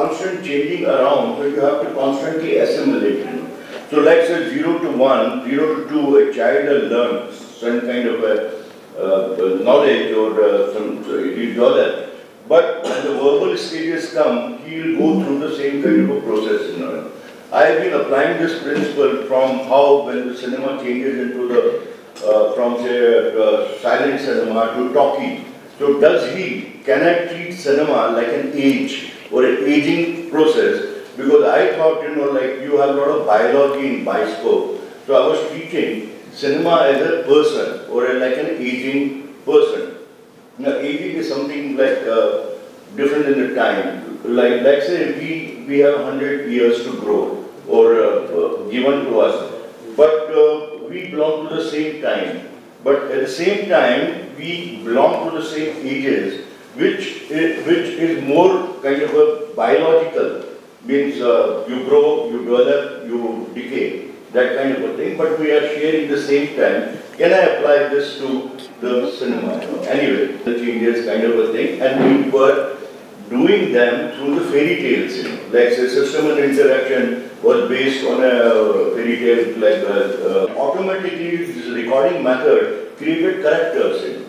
constant changing around, so you have to constantly assimilate. So like say 0 to 1, 0 to 2, a child will learn some kind of a knowledge or he'll develop. But when the verbal stages come, he will go through the same kind of a process. I have been applying this principle from how when the cinema changes into the, from say silent cinema to talkie. So can I treat cinema like an age or an aging process? Because I thought, like you have a lot of biology in bioscope. So I was treating cinema as a person or like an aging person. Now, aging is something like different in the time. Like say we have 100 years to grow or given to us, but we belong to the same time. But at the same time, we belong to the same ages, which is more kind of a biological. Means you grow, you develop, you decay, that kind of a thing, but we are sharing the same time. Can I apply this to the cinema? Anyway, the changes kind of a thing, and we were doing them through the fairy tales. Like say System and Interaction was based on a fairy tale, like automatically this recording method created characters,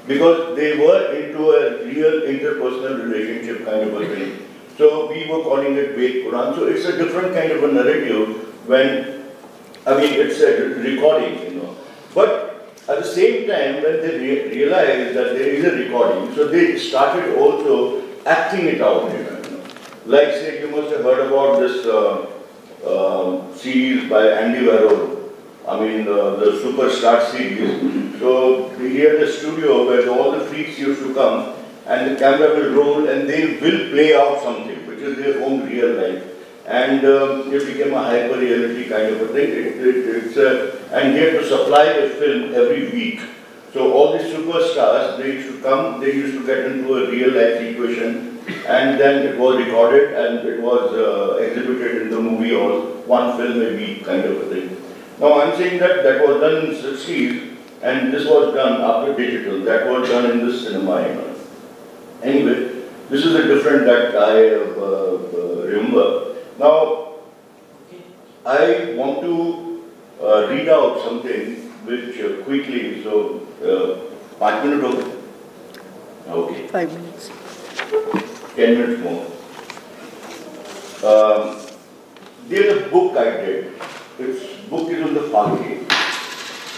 because they were into a real interpersonal relationship kind of a thing. So we were calling it Ved Puran. So it's a different kind of a narrative when, it's a recording, But at the same time, when they realized that there is a recording, so they started also acting it out, Like say, you must have heard about this series by Andy Warhol, the Superstar series. So he had a studio where all the freaks used to come, and the camera will roll and they will play out something, which is their own real life. And it became a hyper-reality kind of a thing. And he had to supply a film every week. So all these superstars, they used to come, they used to get into a real life situation, and then it was recorded and it was exhibited in the movie hall, one film a week kind of a thing. Now I'm saying that was done in the 60s, and this was done after digital, that was done in the cinema, Anyway, this is a different that I remember. Now, I want to read out something which quickly, so 5 minutes over? Okay. 5 minutes. 10 minutes more. There's a book I did. This book is on the Falke.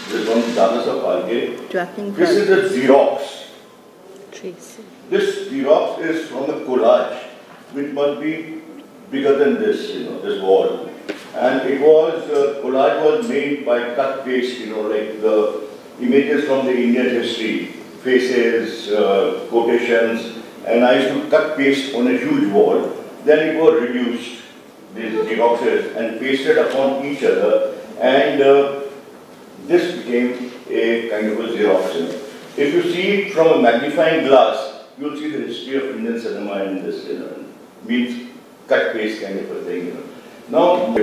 This one is Dadasa Falke. This is a Xerox. Tracy. This Xerox is from a collage, which must be bigger than this, this wall. And it was, collage was made by cut paste, like the images from the Indian history, faces, quotations, and I used to cut paste on a huge wall. Then it was reduced, these Xeroxes, and pasted upon each other, and this became a kind of a Xerox. If you see it from a magnifying glass, you'll see the history of Indian cinema in this, means cut paste kind of a thing. Now,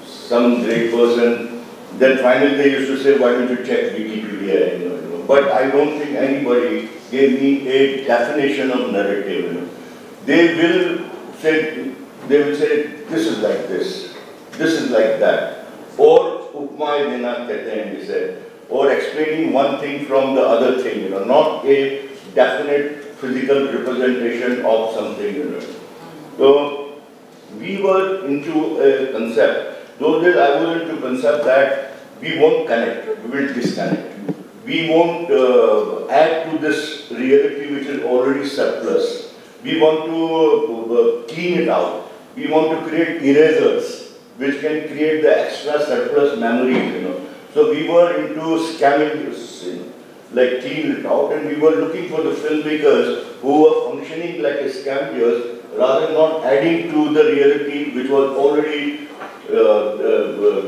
some great person, then finally they used to say, why don't you check Wikipedia, But I don't think anybody gave me a definition of narrative, They will say, this is like this is like that. Or, Upma Dena Kehte Hain, they said. Or explaining one thing from the other thing, not a definite physical representation of something, So, we were into a concept. Those days I was into concept that we won't connect, we will disconnect. We won't add to this reality which is already surplus. We want to clean it out. We want to create erasers which can create the extra surplus memories, So we were into scamming this, like clean it out, and we were looking for the filmmakers who were functioning like a scammers rather than not adding to the reality which was already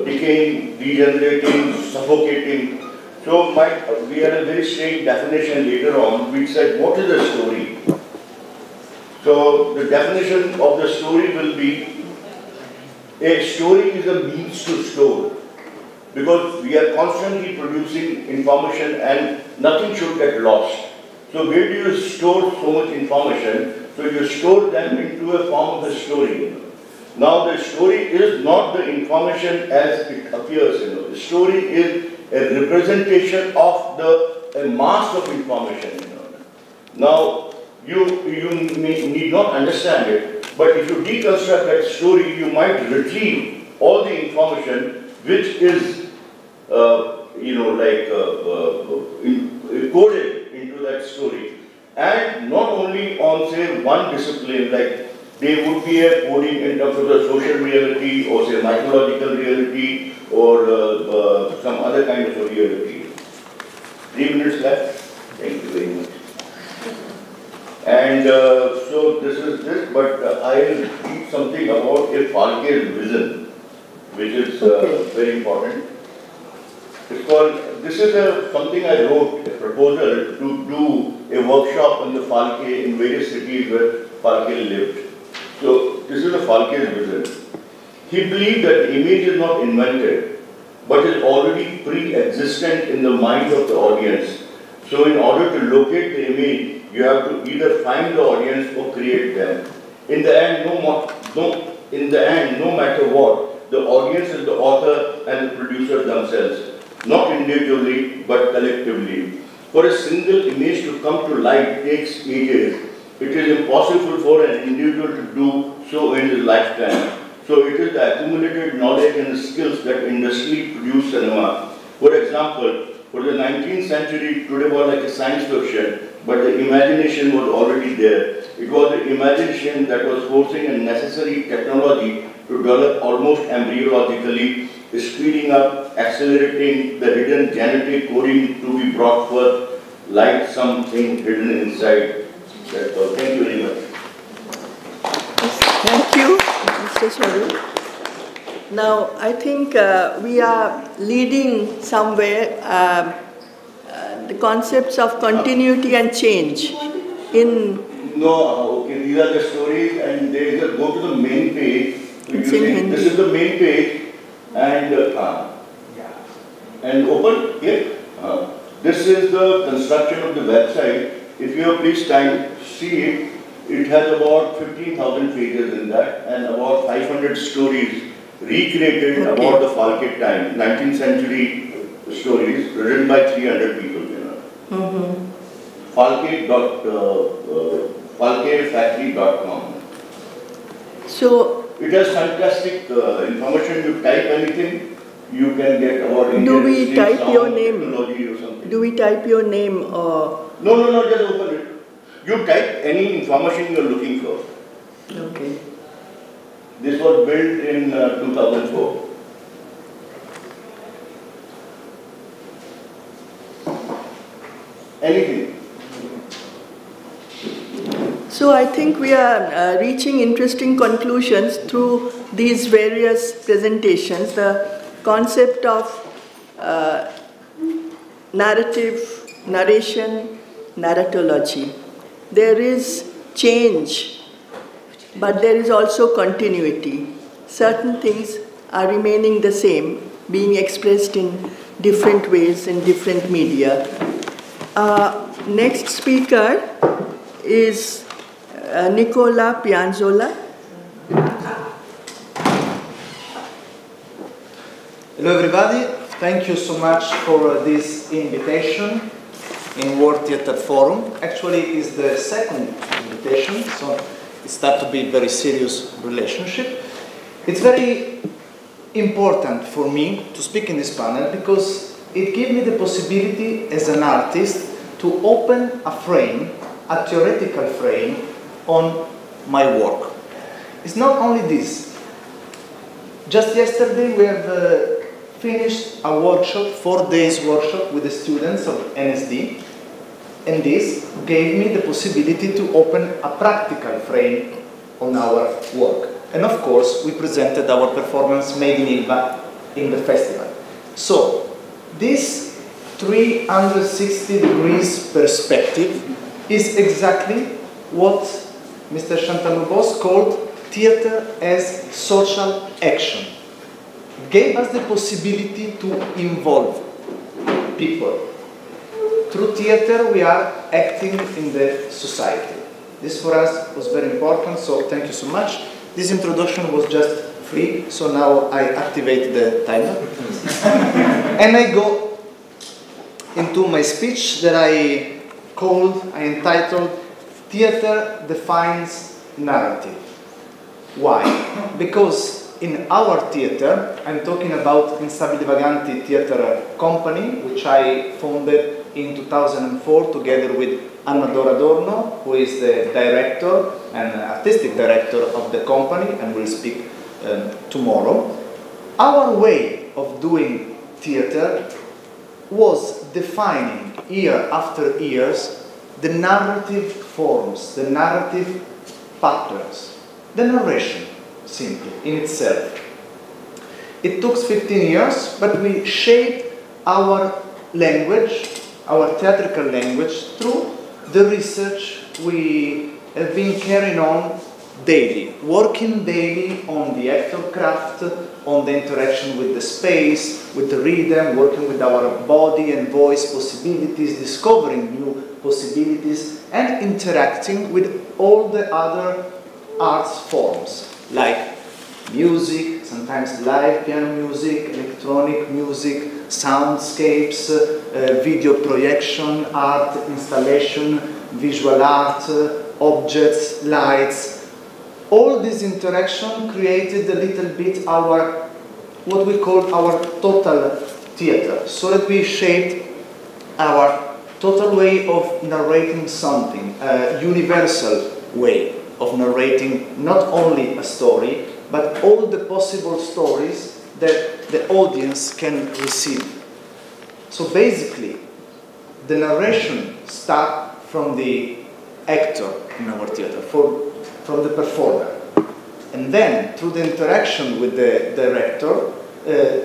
decaying, degenerating, suffocating. So we had a very strange definition later on which said, what is a story? So the definition of the story will be, a story is a means to store. Because we are constantly producing information and nothing should get lost. So where do you store so much information So you store them into a form of a story. Now the story is not the information as it appears. The story is a representation of a mass of information. Now you need not understand it, but if you deconstruct that story, you might retrieve all the information which is coded into that story, and not only on say one discipline, like there would be a coding in terms of the social reality or say mythological reality or some other kind of a reality. 3 minutes left. Thank you very much. And so this is this, but I will read something about a Falke's vision, which is very important. It's called, this is something I wrote, a proposal to do a workshop on the Falke in various cities where Falke lived. So this is a Falke's vision. He believed that the image is not invented, but is already pre-existent in the mind of the audience. So in order to locate the image, you have to either find the audience or create them. In the end, no matter what, the audience is the author and the producer themselves, not individually but collectively. For a single image to come to light takes ages. It is impossible for an individual to do so in his lifetime. So it is the accumulated knowledge and skills that industrially produce cinema. For example, for the 19th century, today was like a science fiction, but the imagination was already there. It was the imagination that was forcing a necessary technology to develop almost embryologically, speeding up, accelerating the hidden genetic coding to be brought forth like something hidden inside. That's all. Thank you very much. Thank you, Mr. Swarup. Now, I think we are leading somewhere the concepts of continuity and change in... No, okay, these are the stories, and they just go to the main page. It's in Hindi. This is the main page, and open here. This is the construction of the website. If you have please time, see it. It has about 15,000 pages in that, and about 500 stories recreated about the Falke time, 19th century stories written by 300 people. Falkefactory.com. So it has fantastic information. You type anything, you can get about Indian do we type sound, your name? Technology or something. Do we type your name or? No, just open it. You type any information you are looking for. Okay. This was built in 2004. Anything. So I think we are reaching interesting conclusions through these various presentations. The concept of narrative, narration, narratology. There is change, but there is also continuity. Certain things are remaining the same, being expressed in different ways in different media. Next speaker is Nicola Pianzola. Hello everybody, thank you so much for this invitation in World Theatre Forum. Actually it's the second invitation, so it starts to be a very serious relationship. It's very important for me to speak in this panel because it gives me the possibility as an artist to open a frame, a theoretical frame on my work. It's not only this. Just yesterday we have finished a workshop, 4 days workshop with the students of NSD, and this gave me the possibility to open a practical frame on our work. And of course we presented our performance Made in Ilva in the festival. So this 360 degrees perspective is exactly what Mr. Chantalubos called theater as social action. It gave us the possibility to involve people. Through theater we are acting in the society. This for us was very important, so thank you so much. This introduction was just free, so now I activate the timer. And I go into my speech that I entitled, Theater Defines Narrative. Why? Because in our theater, I'm talking about Instabili Vaganti Theater Company, which I founded in 2004 together with Amador Adorno, who is the director and artistic director of the company, and will speak tomorrow. Our way of doing theater was defining year after years the narrative forms, the narrative patterns, the narration, simply, in itself. It took 15 years, but we shaped our language, our theatrical language, through the research we have been carrying on daily, working daily on the actor craft, on the interaction with the space, with the rhythm, working with our body and voice possibilities, discovering new possibilities, and interacting with all the other arts forms, like music, sometimes live piano music, electronic music, soundscapes, video projection, art installation, visual art, objects, lights. All this interaction created a little bit our, what we call our total theater, so that we shaped our total way of narrating something, a universal way of narrating not only a story, but all the possible stories that the audience can receive. So basically, the narration starts from the actor in our theater, from the performer. And then, through the interaction with the director,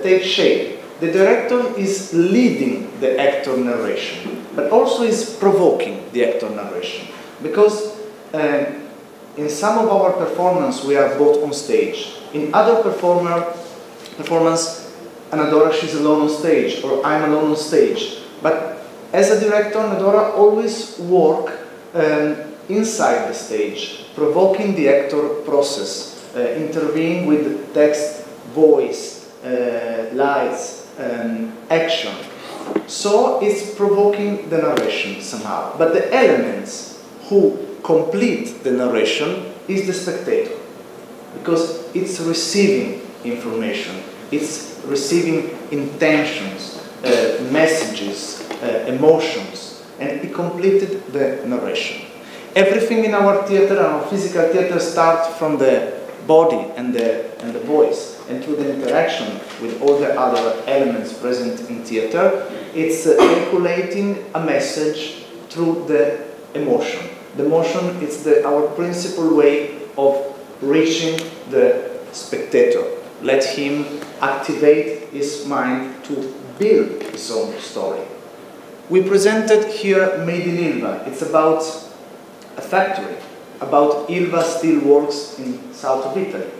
takes shape. The director is leading the actor narration, but also is provoking the actor narration. Because in some of our performances, we are both on stage. In other performance, Anadora, she's alone on stage, or I'm alone on stage. But as a director, Anadora always works inside the stage, provoking the actor process, intervening with text, voice, lights, action. So it's provoking the narration somehow. But the elements who complete the narration is the spectator, because it's receiving information, it's receiving intentions, messages, emotions, and it completed the narration. Everything in our theater, our physical theater, starts from the body and the voice, and through the interaction with all the other elements present in theater, it's circulating a message through the emotion. The emotion is our principal way of reaching the spectator. Let him activate his mind to build his own story. We presented here Made in Ilva. It's about a factory, about Ilva Steel Works in south of Italy.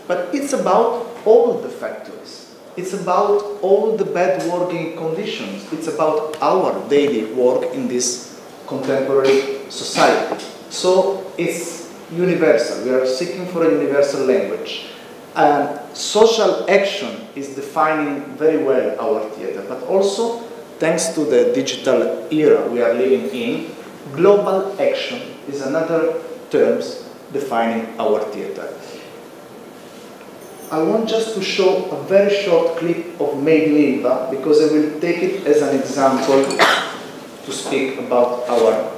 But it's about all the factories. It's about all the bad working conditions. It's about our daily work in this contemporary society. So it's universal. We are seeking for a universal language. Social action is defining very well our theater, but also, thanks to the digital era we are living in, global action is another term defining our theater. I want just to show a very short clip of Made in Ilva, because I will take it as an example to speak about our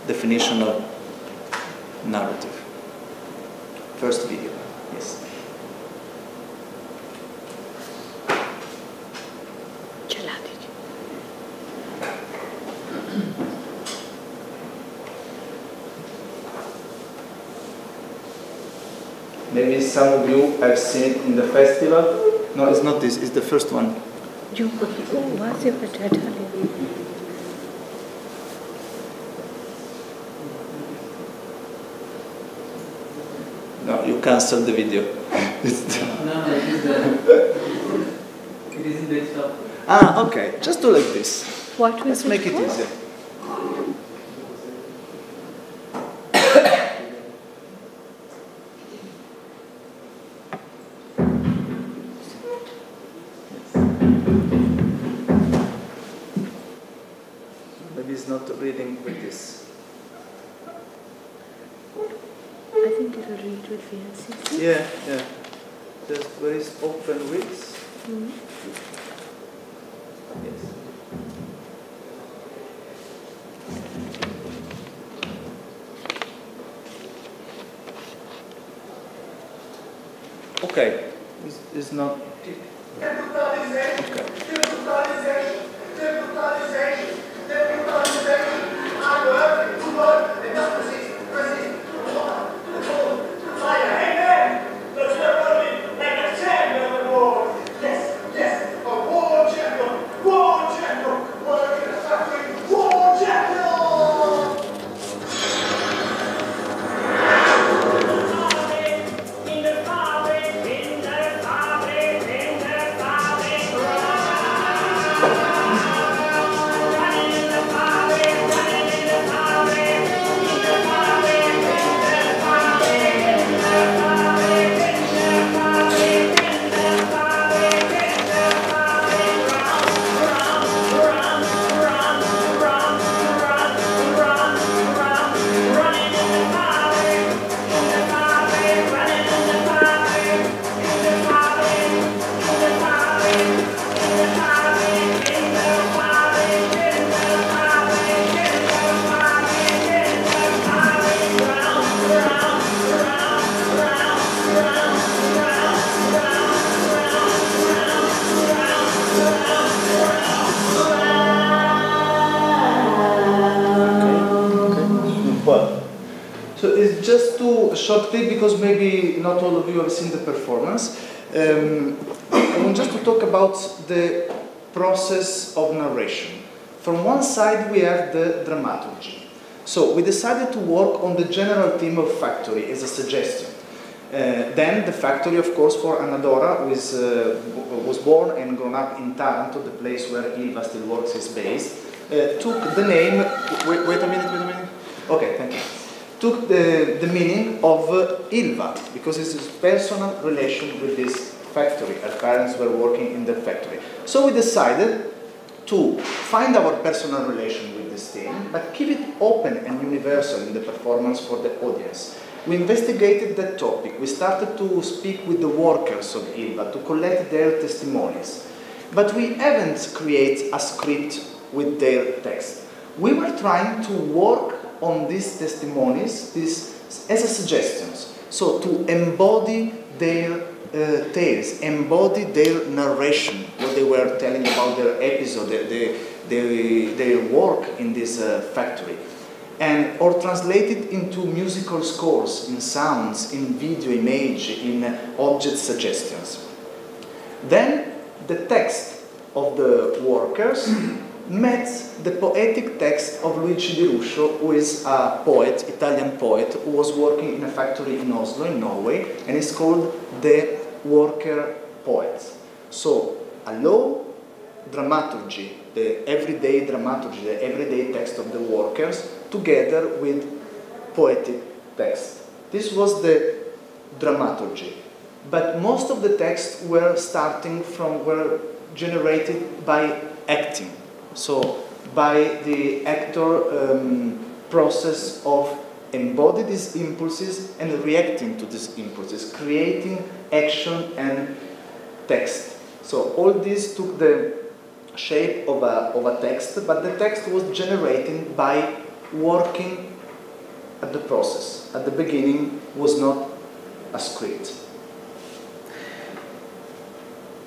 definition of narrative. First video, yes. Maybe some of you have seen it in the festival. No, it's not this, it's the first one. No, you cancelled the video. No, it isn't based off. Ah, okay. Just do like this. What was Let's make it easier. is not reading with this. I think it will read with VLCC. Yeah, yeah. There's where is open width. Mm-hmm. Yes. Okay. Is not. Okay. So it's just a short clip because maybe not all of you have seen the performance. I want just to talk about the process of narration. From one side we have the dramaturgy. So we decided to work on the general theme of factory as a suggestion. Then the factory, of course, for Anadora, who was born and grown up in Taranto, the place where Ilva still works, is based, took the name. Wait a minute. Okay, thank you. Took the meaning of Ilva, because it's his personal relation with this factory. Her parents were working in the factory. So we decided to find our personal relation with this theme, but keep it open and universal in the performance for the audience. We investigated that topic. We started to speak with the workers of Ilva to collect their testimonies. But we haven't created a script with their text. We were trying to work on these testimonies as a suggestions. So to embody their tales, embody their narration, what they were telling about their episode, their work in this factory. Or translated into musical scores, in sounds, in video image, in object suggestions. Then the text of the workers met the poetic text of Luigi Di Ruscio, who is a poet, Italian poet, who was working in a factory in Oslo, in Norway, and is called the worker poet. So a low dramaturgy, the everyday dramaturgy, the everyday text of the workers, together with poetic text. This was the dramaturgy. But most of the texts were generated by acting. So by the actor process of embody these impulses and reacting to these impulses, creating action and text. So all this took the shape of a text, but the text was generated by working at the process. At the beginning was not a script.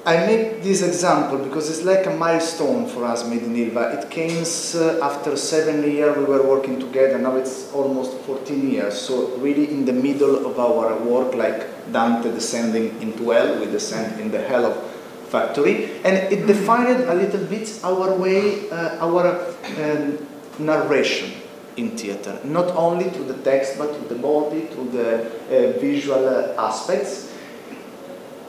I make this example because it's like a milestone for us made in Ilva. It came after 7 years we were working together, now it's almost 14 years, so really in the middle of our work, like Dante descending into hell, we descend in the hell of factory, and it defined a little bit our way, our narration in theater, not only through the text but through the body, through the visual aspects.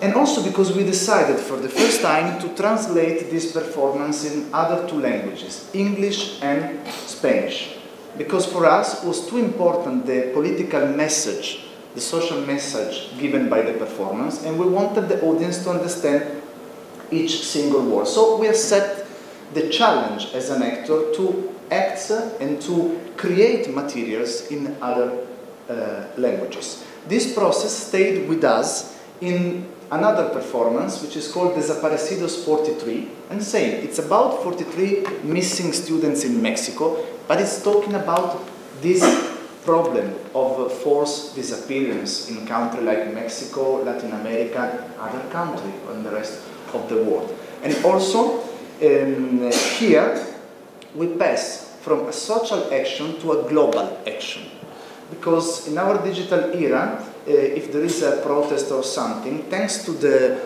And also because we decided for the first time to translate this performance in other 2 languages, English and Spanish. Because for us it was too important the political message, the social message given by the performance, and we wanted the audience to understand each single word. So we have set the challenge as an actor to act and to create materials in other languages. This process stayed with us in another performance, which is called Desaparecidos 43, and same, it's about 43 missing students in Mexico, but it's talking about this problem of forced disappearance in countries like Mexico, Latin America, other countries, and the rest of the world. And also, here, we pass from a social action to a global action. Because in our digital era, if there is a protest or something, thanks to the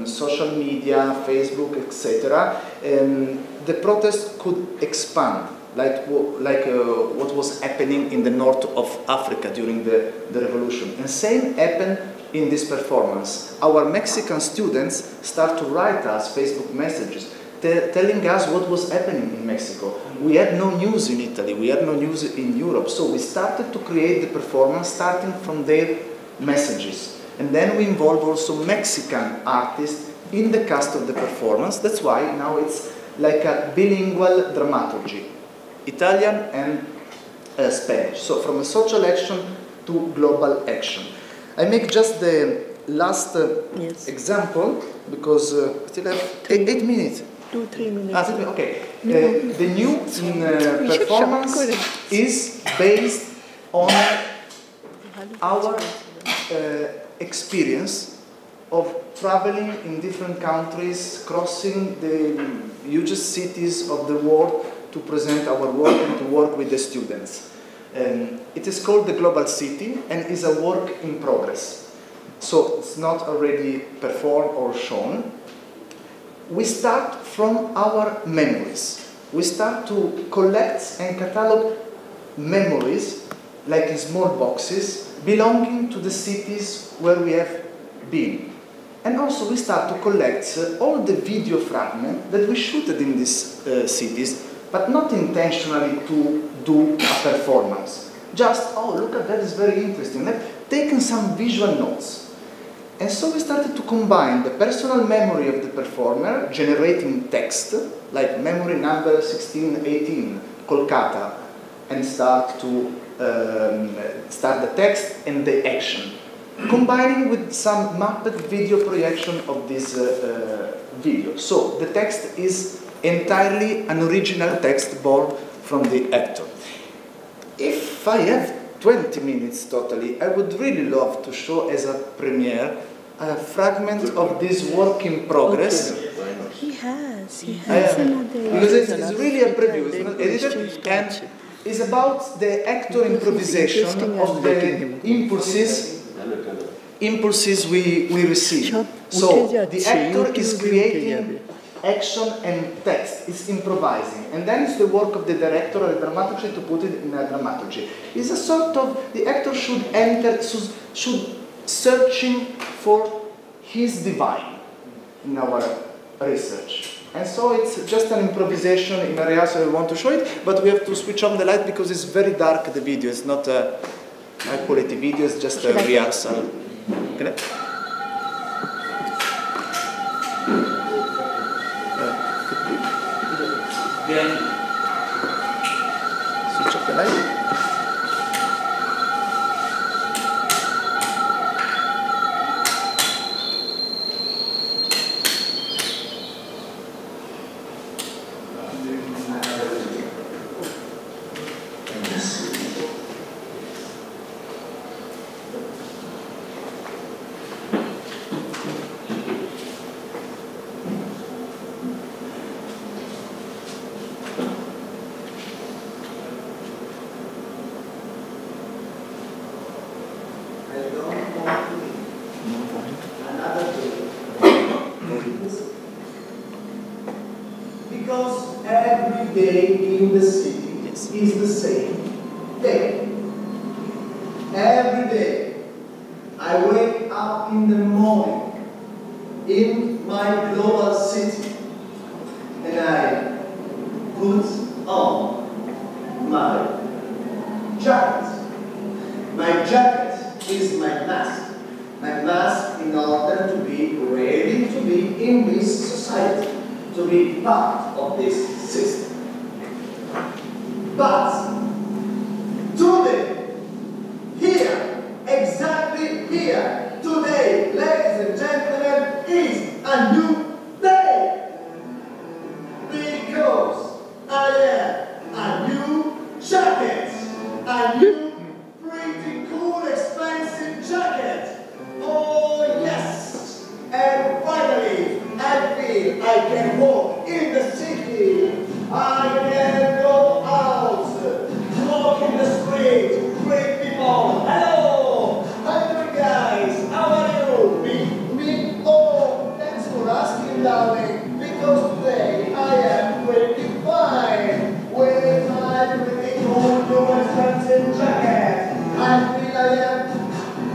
social media, Facebook, etc., the protest could expand, like what was happening in the north of Africa during the revolution. And same happened in this performance. Our Mexican students start to write us Facebook messages, telling us what was happening in Mexico. We had no news in Italy, we had no news in Europe, so we started to create the performance starting from their messages. And then we involve also Mexican artists in the cast of the performance. That's why now it's like a bilingual dramaturgy, Italian and Spanish. So from a social action to global action. I make just the last example, because still have 8 minutes. 2-3 minutes. Okay. The new performance is based on our experience of traveling in different countries, crossing the hugest cities of the world to present our work and to work with the students. It is called The Global City and is a work in progress. So it's not already performed or shown. We start from our memories. We start to collect and catalog memories, like in small boxes, belonging to the cities where we have been. And also we start to collect all the video fragments that we shooted in these cities, but not intentionally to do a performance. Just, oh, look at that, is very interesting. Let's take some visual notes. And so we started to combine the personal memory of the performer, generating text, like memory number 1618, Kolkata, and start the text and the action, combining with some mapped video projection of this video. So the text is entirely an original text born from the actor. If I have 20 minutes totally, I would really love to show as a premiere a fragment of this work in progress. He has because it's really a preview, it's not edited, and it's about the actor improvisation of the impulses we receive. So the actor is creating action and text, it's improvising, and then it's the work of the director or the dramaturgy to put it in a dramaturgy. It's a sort of, the actor should enter, should searching for his divine in our research. And so it's just an improvisation in a rehearsal. We want to show it, but we have to switch on the light because it's very dark, the video. It's not a high quality video, it's just a rehearsal. Okay. Switch off the light. Because every day in the city is the same day. Every day I wake up in the morning in my global city and I put on my jacket. My jacket is my mask. My mask in order to be ready to be in this society, to be part of this system. But today, here, exactly here, today, ladies and gentlemen, is a new day. Because I have a new jacket, a new pretty cool, expensive jacket. Oh yes! And finally, I feel I can walk in the city. I can go out, walk in the street, greet people. Hello! Hello guys, how are you? Me? Oh, thanks for asking, darling. Because today I am pretty fine with my pretty cool new expensive jacket. I feel I am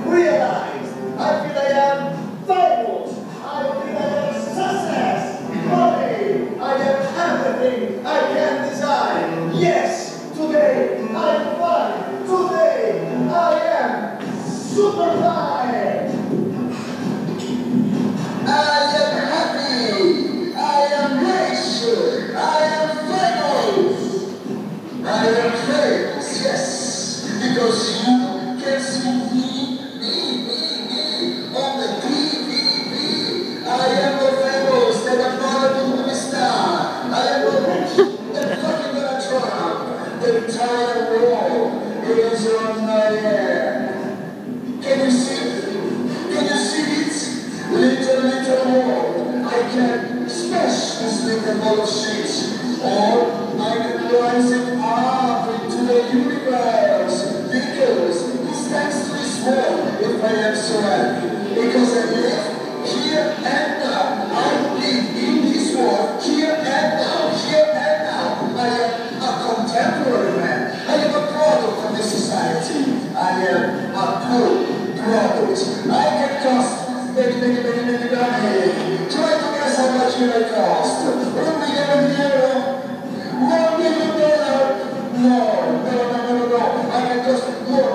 realized. I feel I am famous. I feel I am success. Money. I am everything I can design. Yes, today I am fine. Today I am super fine. I am happy. I am rich. I am famous. I am famous, yes, because you can see me on the TV. I am the famous that I'm gonna be a star. I am the rich that fucking gonna triumph. The entire world is on my head. Can you see it? Can you see it? Little world. I can smash this little ball of shit. Or I can rise it up into the universe. Because it's thanks to this world if I am so happy. Because I live here and now. I live in this world here and now. Here and now. I am a contemporary man. I am a product of this society. I am a good product. I can cost many money. Try to guess how much will I cost. $1 million? $1 million? No. I can cost more,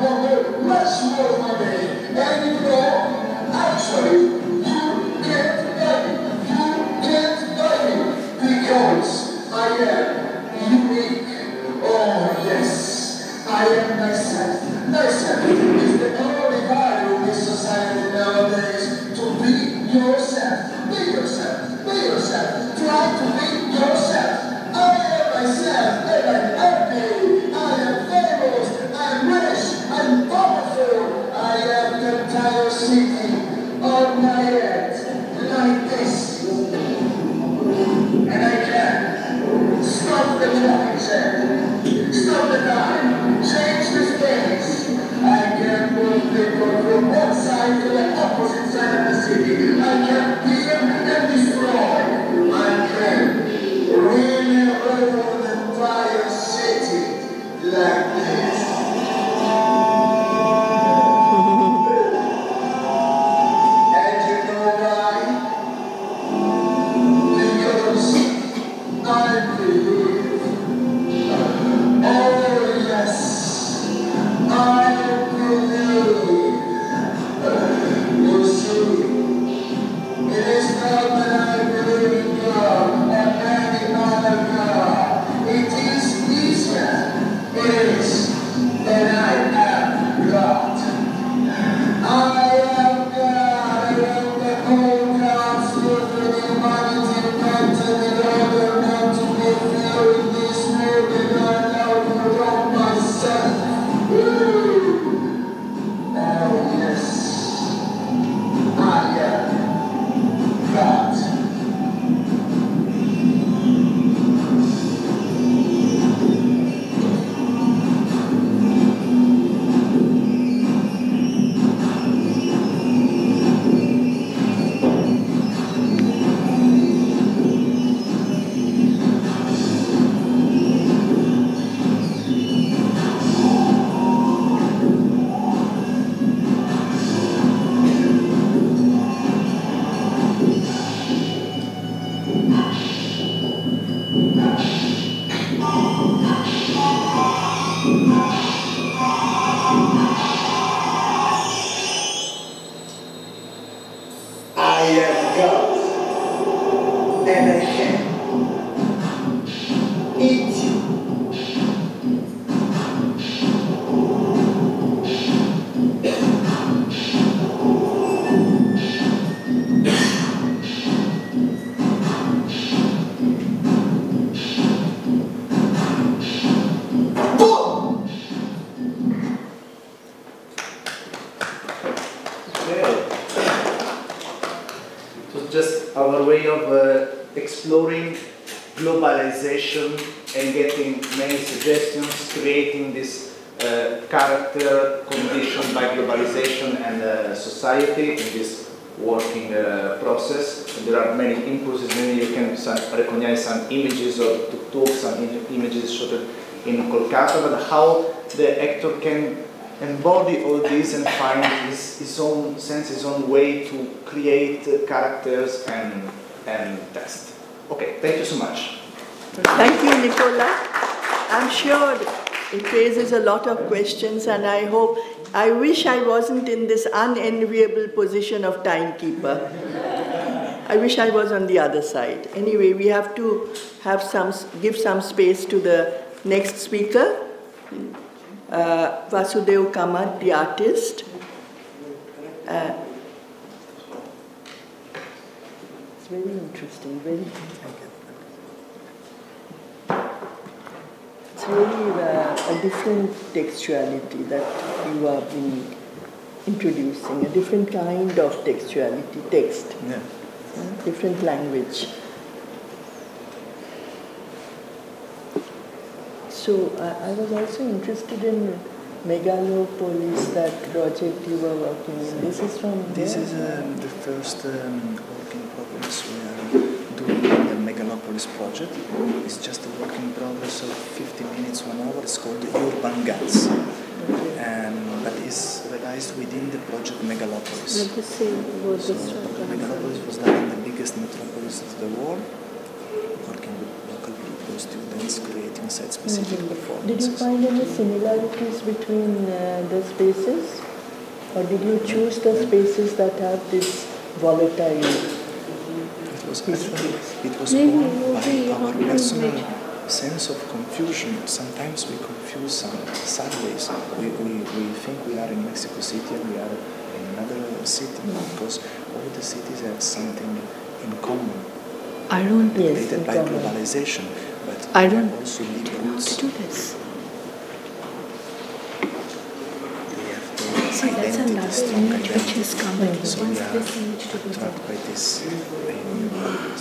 much more money. And you know, actually, you can't buy me. You can't buy me. Because I am unique. Oh yes, I am myself. Myself is the only value in this society nowadays. To be yourself. Be yourself. Be yourself. Try to be yourself. I am myself and I'm happy. I am famous. I'm rich. I'm powerful. I am the entire city on my head. Like this. And I can stop the traffic jam. Stop the time. Change the space. I can move people from one side to the opposite side of the city. I can kill and destroy. I can really rule the entire city like this. And you know why? Because I believe. Oh yes, I believe. You see, it is not that I believe in God or any other God. It is easier. It is that I am God. I am God. I am the whole God's gift for the humanity invented in order not to be fear in this world and I now belong myself. Oh yes, I am God. I am God, and I can eat you, just our way of exploring globalization and getting many suggestions, creating this character conditioned by globalization and society in this working process. And there are many impulses. Maybe you can recognize some images of tuk-tuk, some images shot in Kolkata, but how the actor can embody all this and find his own sense, his own way to create characters and text. Okay, thank you so much. Thank you, Nicola. I'm sure it raises a lot of questions, and I wish I wasn't in this unenviable position of timekeeper. I wish I was on the other side. Anyway, we have to give some space to the next speaker, Vasudev Kamat, the artist. It's very interesting, it's really a different textuality that you have been introducing, a different kind of textuality, text, different language. So I was also interested in Megalopolis, that project you were working in. This is from This is the first work in progress we are doing the Megalopolis project. It's just a work in progress of 50 minutes, 1 hour. It's called Urban Guts. But it's realized within the project Megalopolis. Megalopolis was done in the biggest metropolis of the world, working with local people, students, creating site-specific performances. Did you find any similarities between the spaces? Or did you choose the spaces that have this volatile history? It was born by our personal sense of confusion. Sometimes we confuse some sideways. We think we are in Mexico City and we are in another city because all the cities have something in common. Created by globalization, but I don't also leave roots. do this. They have the identity, strong image which is coming. So we are trapped by this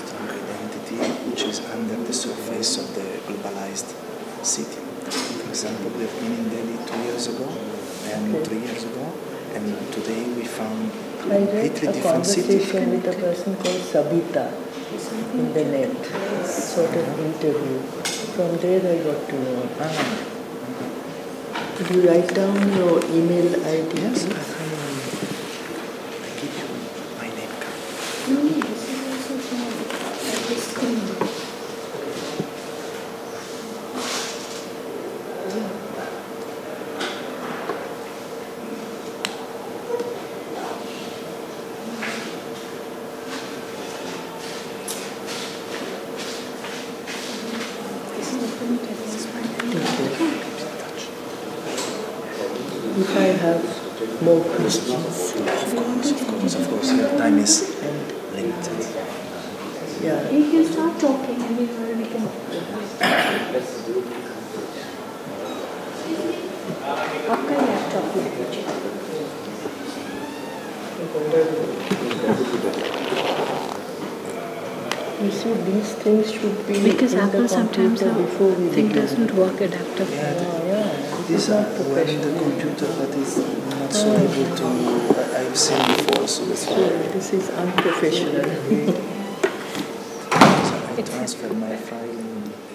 strong identity which is under the surface of the globalized city. For example, we have been in Delhi 2 years ago and 3 years ago, and today we found I read a conversation with a person called Sabita in the net, sort of interview. From there I got to know. Could you write down your email ID? Yes, I give you my name card. No, this is also from this thing. If I have more questions. Of course, your time is limited. Yeah. You can start talking and we can. आपका laptop ले लीजिए. You see, these things should be Because in Apple the sometimes computer before we thing begin. doesn't work adaptive. These are well in the computer, but it's not so able to. I've seen before, so that's So why. this is unprofessional. So I transfer my file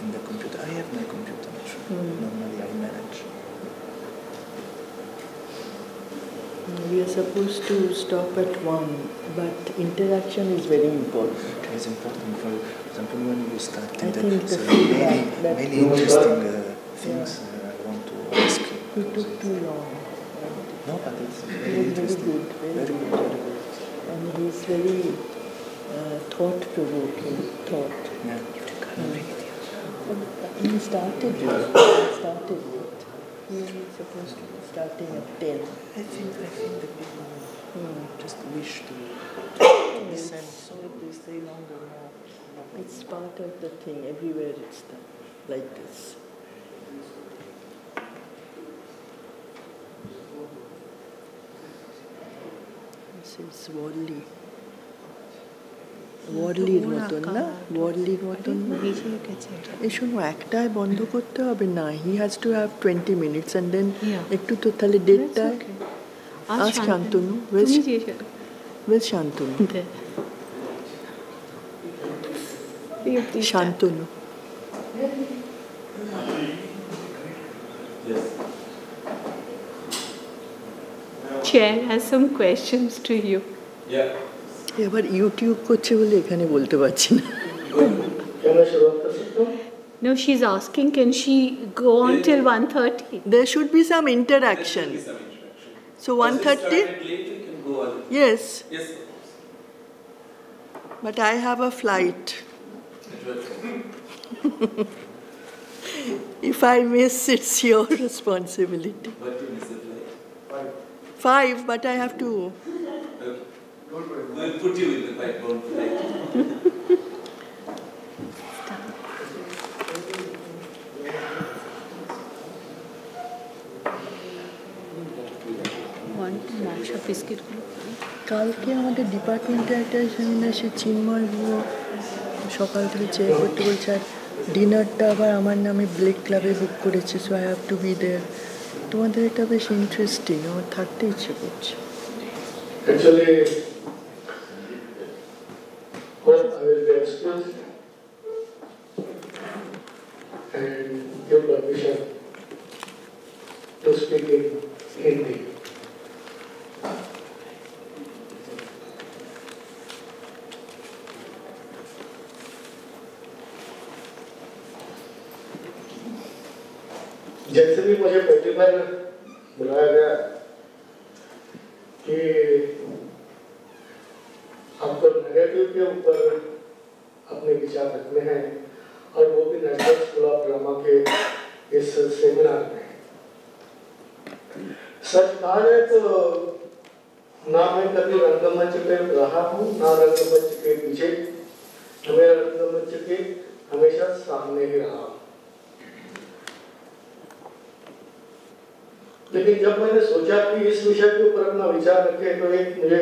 in the computer. I have my computer actually. Normally I manage. We are supposed to stop at 1, but interaction is very important. It is important. For example, when you start I in think the there are feedback that many interesting things I want to ask you. it took too long. No, but it's He very was interesting. very good. And he's very thought-provoking, Yeah. He started late. He was supposed to be starting at 10. I think the people just wish to listen, so they stay longer now. It's part of the thing. Everywhere it's done like this. This is Wally. ওয়ার্লির মতন না, ওয়ার্লির মতন না। এই শোনো, একটায় বন্ধ করতে হবে না, he has to have 20 minutes and then একটু তো তাহলে ডেটটায়। আজ Shantanu, well Shantanu, Shantanu. Chair has some questions to you. এবার ইউটিউব করছে বলে এখানে বলতে পারছি না। No, she's asking, can she go on till 1:30? There should be some interaction. So 1:30? Yes. But I have a flight. If I miss, it's your responsibility. 5, but I have to. We'll put you in the flight, don't flight. কালকে আমাদের ডিপার্টমেন্টে একটা seminar, সে চিন্ময় সকাল থেকে check করতে বলছে, আর ডিনারটা আবার আমার নামে ব্লেক ক্লাবে বুক করেছে, so I have to be there. তোমাদের এটা বেশ ইন্টারেস্টিং, আমার থাকতে ইচ্ছে করছে। Actually, well, I will be excused and give permission to speak in Hindi. जैसे भी मुझे पहली बार बुलाया गया कि आपको नैरेटिव के ऊपर अपने विचार रखने हैं, और वो भी नेशनल स्कूल ऑफ ड्रामा के इस सेमिनार में। सच कहा जाए तो ना मैं कभी रंगमंच पे रहा हूँ, ना रंगमंच के पीछे, मैं रंगमंच के हमेशा सामने ही रहा हूँ। लेकिन जब मैंने सोचा कि इस विषय के ऊपर अपना विचार रखे, तो एक मुझे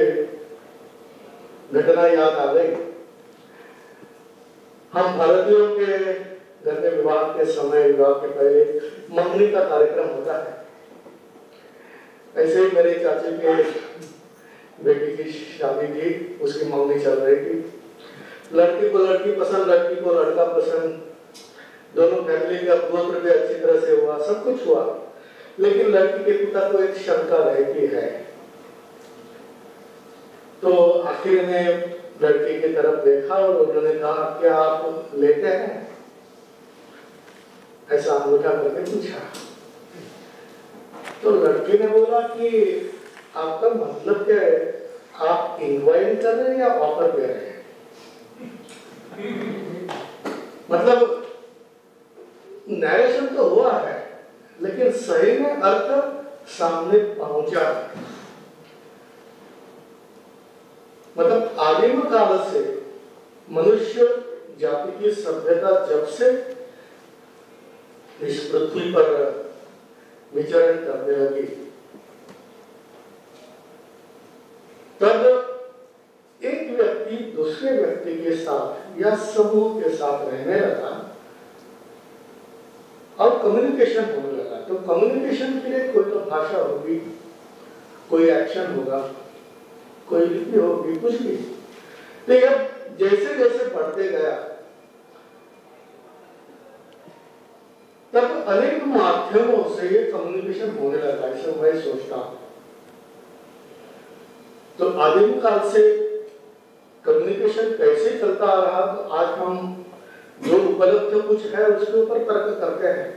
घटना याद आ गई। हम भारतीयों के घर में विवाह के समय, विवाह के पहले मंगनी का कार्यक्रम होता है। ऐसे ही मेरे चाचे के बेटी की शादी थी, उसकी मंगनी चल रही थी। लड़की को लड़की पसंद, लड़की को लड़का पसंद, दोनों फैमिली का गोत्र भी अच्छी तरह से हुआ, सब कुछ हुआ। लेकिन लड़की के पिता को एक शंका रहती है। तो आखिर में लड़की की तरफ देखा और उन्होंने कहा, क्या आप लेते हैं? ऐसा अंगूठा करके पूछा। तो लड़की ने बोला कि आपका मतलब क्या है, आप इनवाइट कर रहे हैं या ऑफर दे रहे हैं? मतलब नरेशन तो हुआ है, लेकिन सही में अर्थ सामने पहुंचा। मतलब आदिम काल से मनुष्य जाति की सभ्यता जब से इस पृथ्वी पर विचरण करने लगी, तब एक व्यक्ति दूसरे व्यक्ति के साथ या समूह के साथ रहने लगा और कम्युनिकेशन होने लगा। तो कम्युनिकेशन के लिए कोई तो भाषा होगी, कोई एक्शन होगा, कोई लिपि होगी, कुछ भी। तो अब जैसे जैसे बढ़ते गया, तब अनेक माध्यमों से ये कम्युनिकेशन होने लगा, ऐसा मैं सोचता हूं। तो आदिम काल से कम्युनिकेशन कैसे चलता आ रहा, तो आज हम जो उपलब्ध कुछ है उसके ऊपर तर्क करते हैं।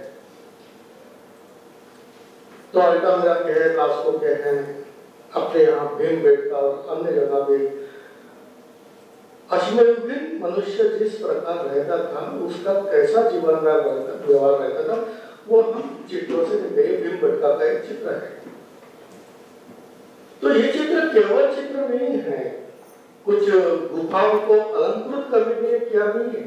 तो अल्टा मेरा कहे, लास्को कहे, अपने यहाँ भीमबेटका और अन्य जगह पे अश्मयुगीन मनुष्य जिस प्रकार रहता था, उसका कैसा जीवन व्यवहार रहता था, वो हम चित्रों से देखते। भीमबेटका का एक चित्र है। तो ये चित्र केवल चित्र नहीं है, कुछ गुफाओं को अलंकृत करने के लिए किया नहीं है।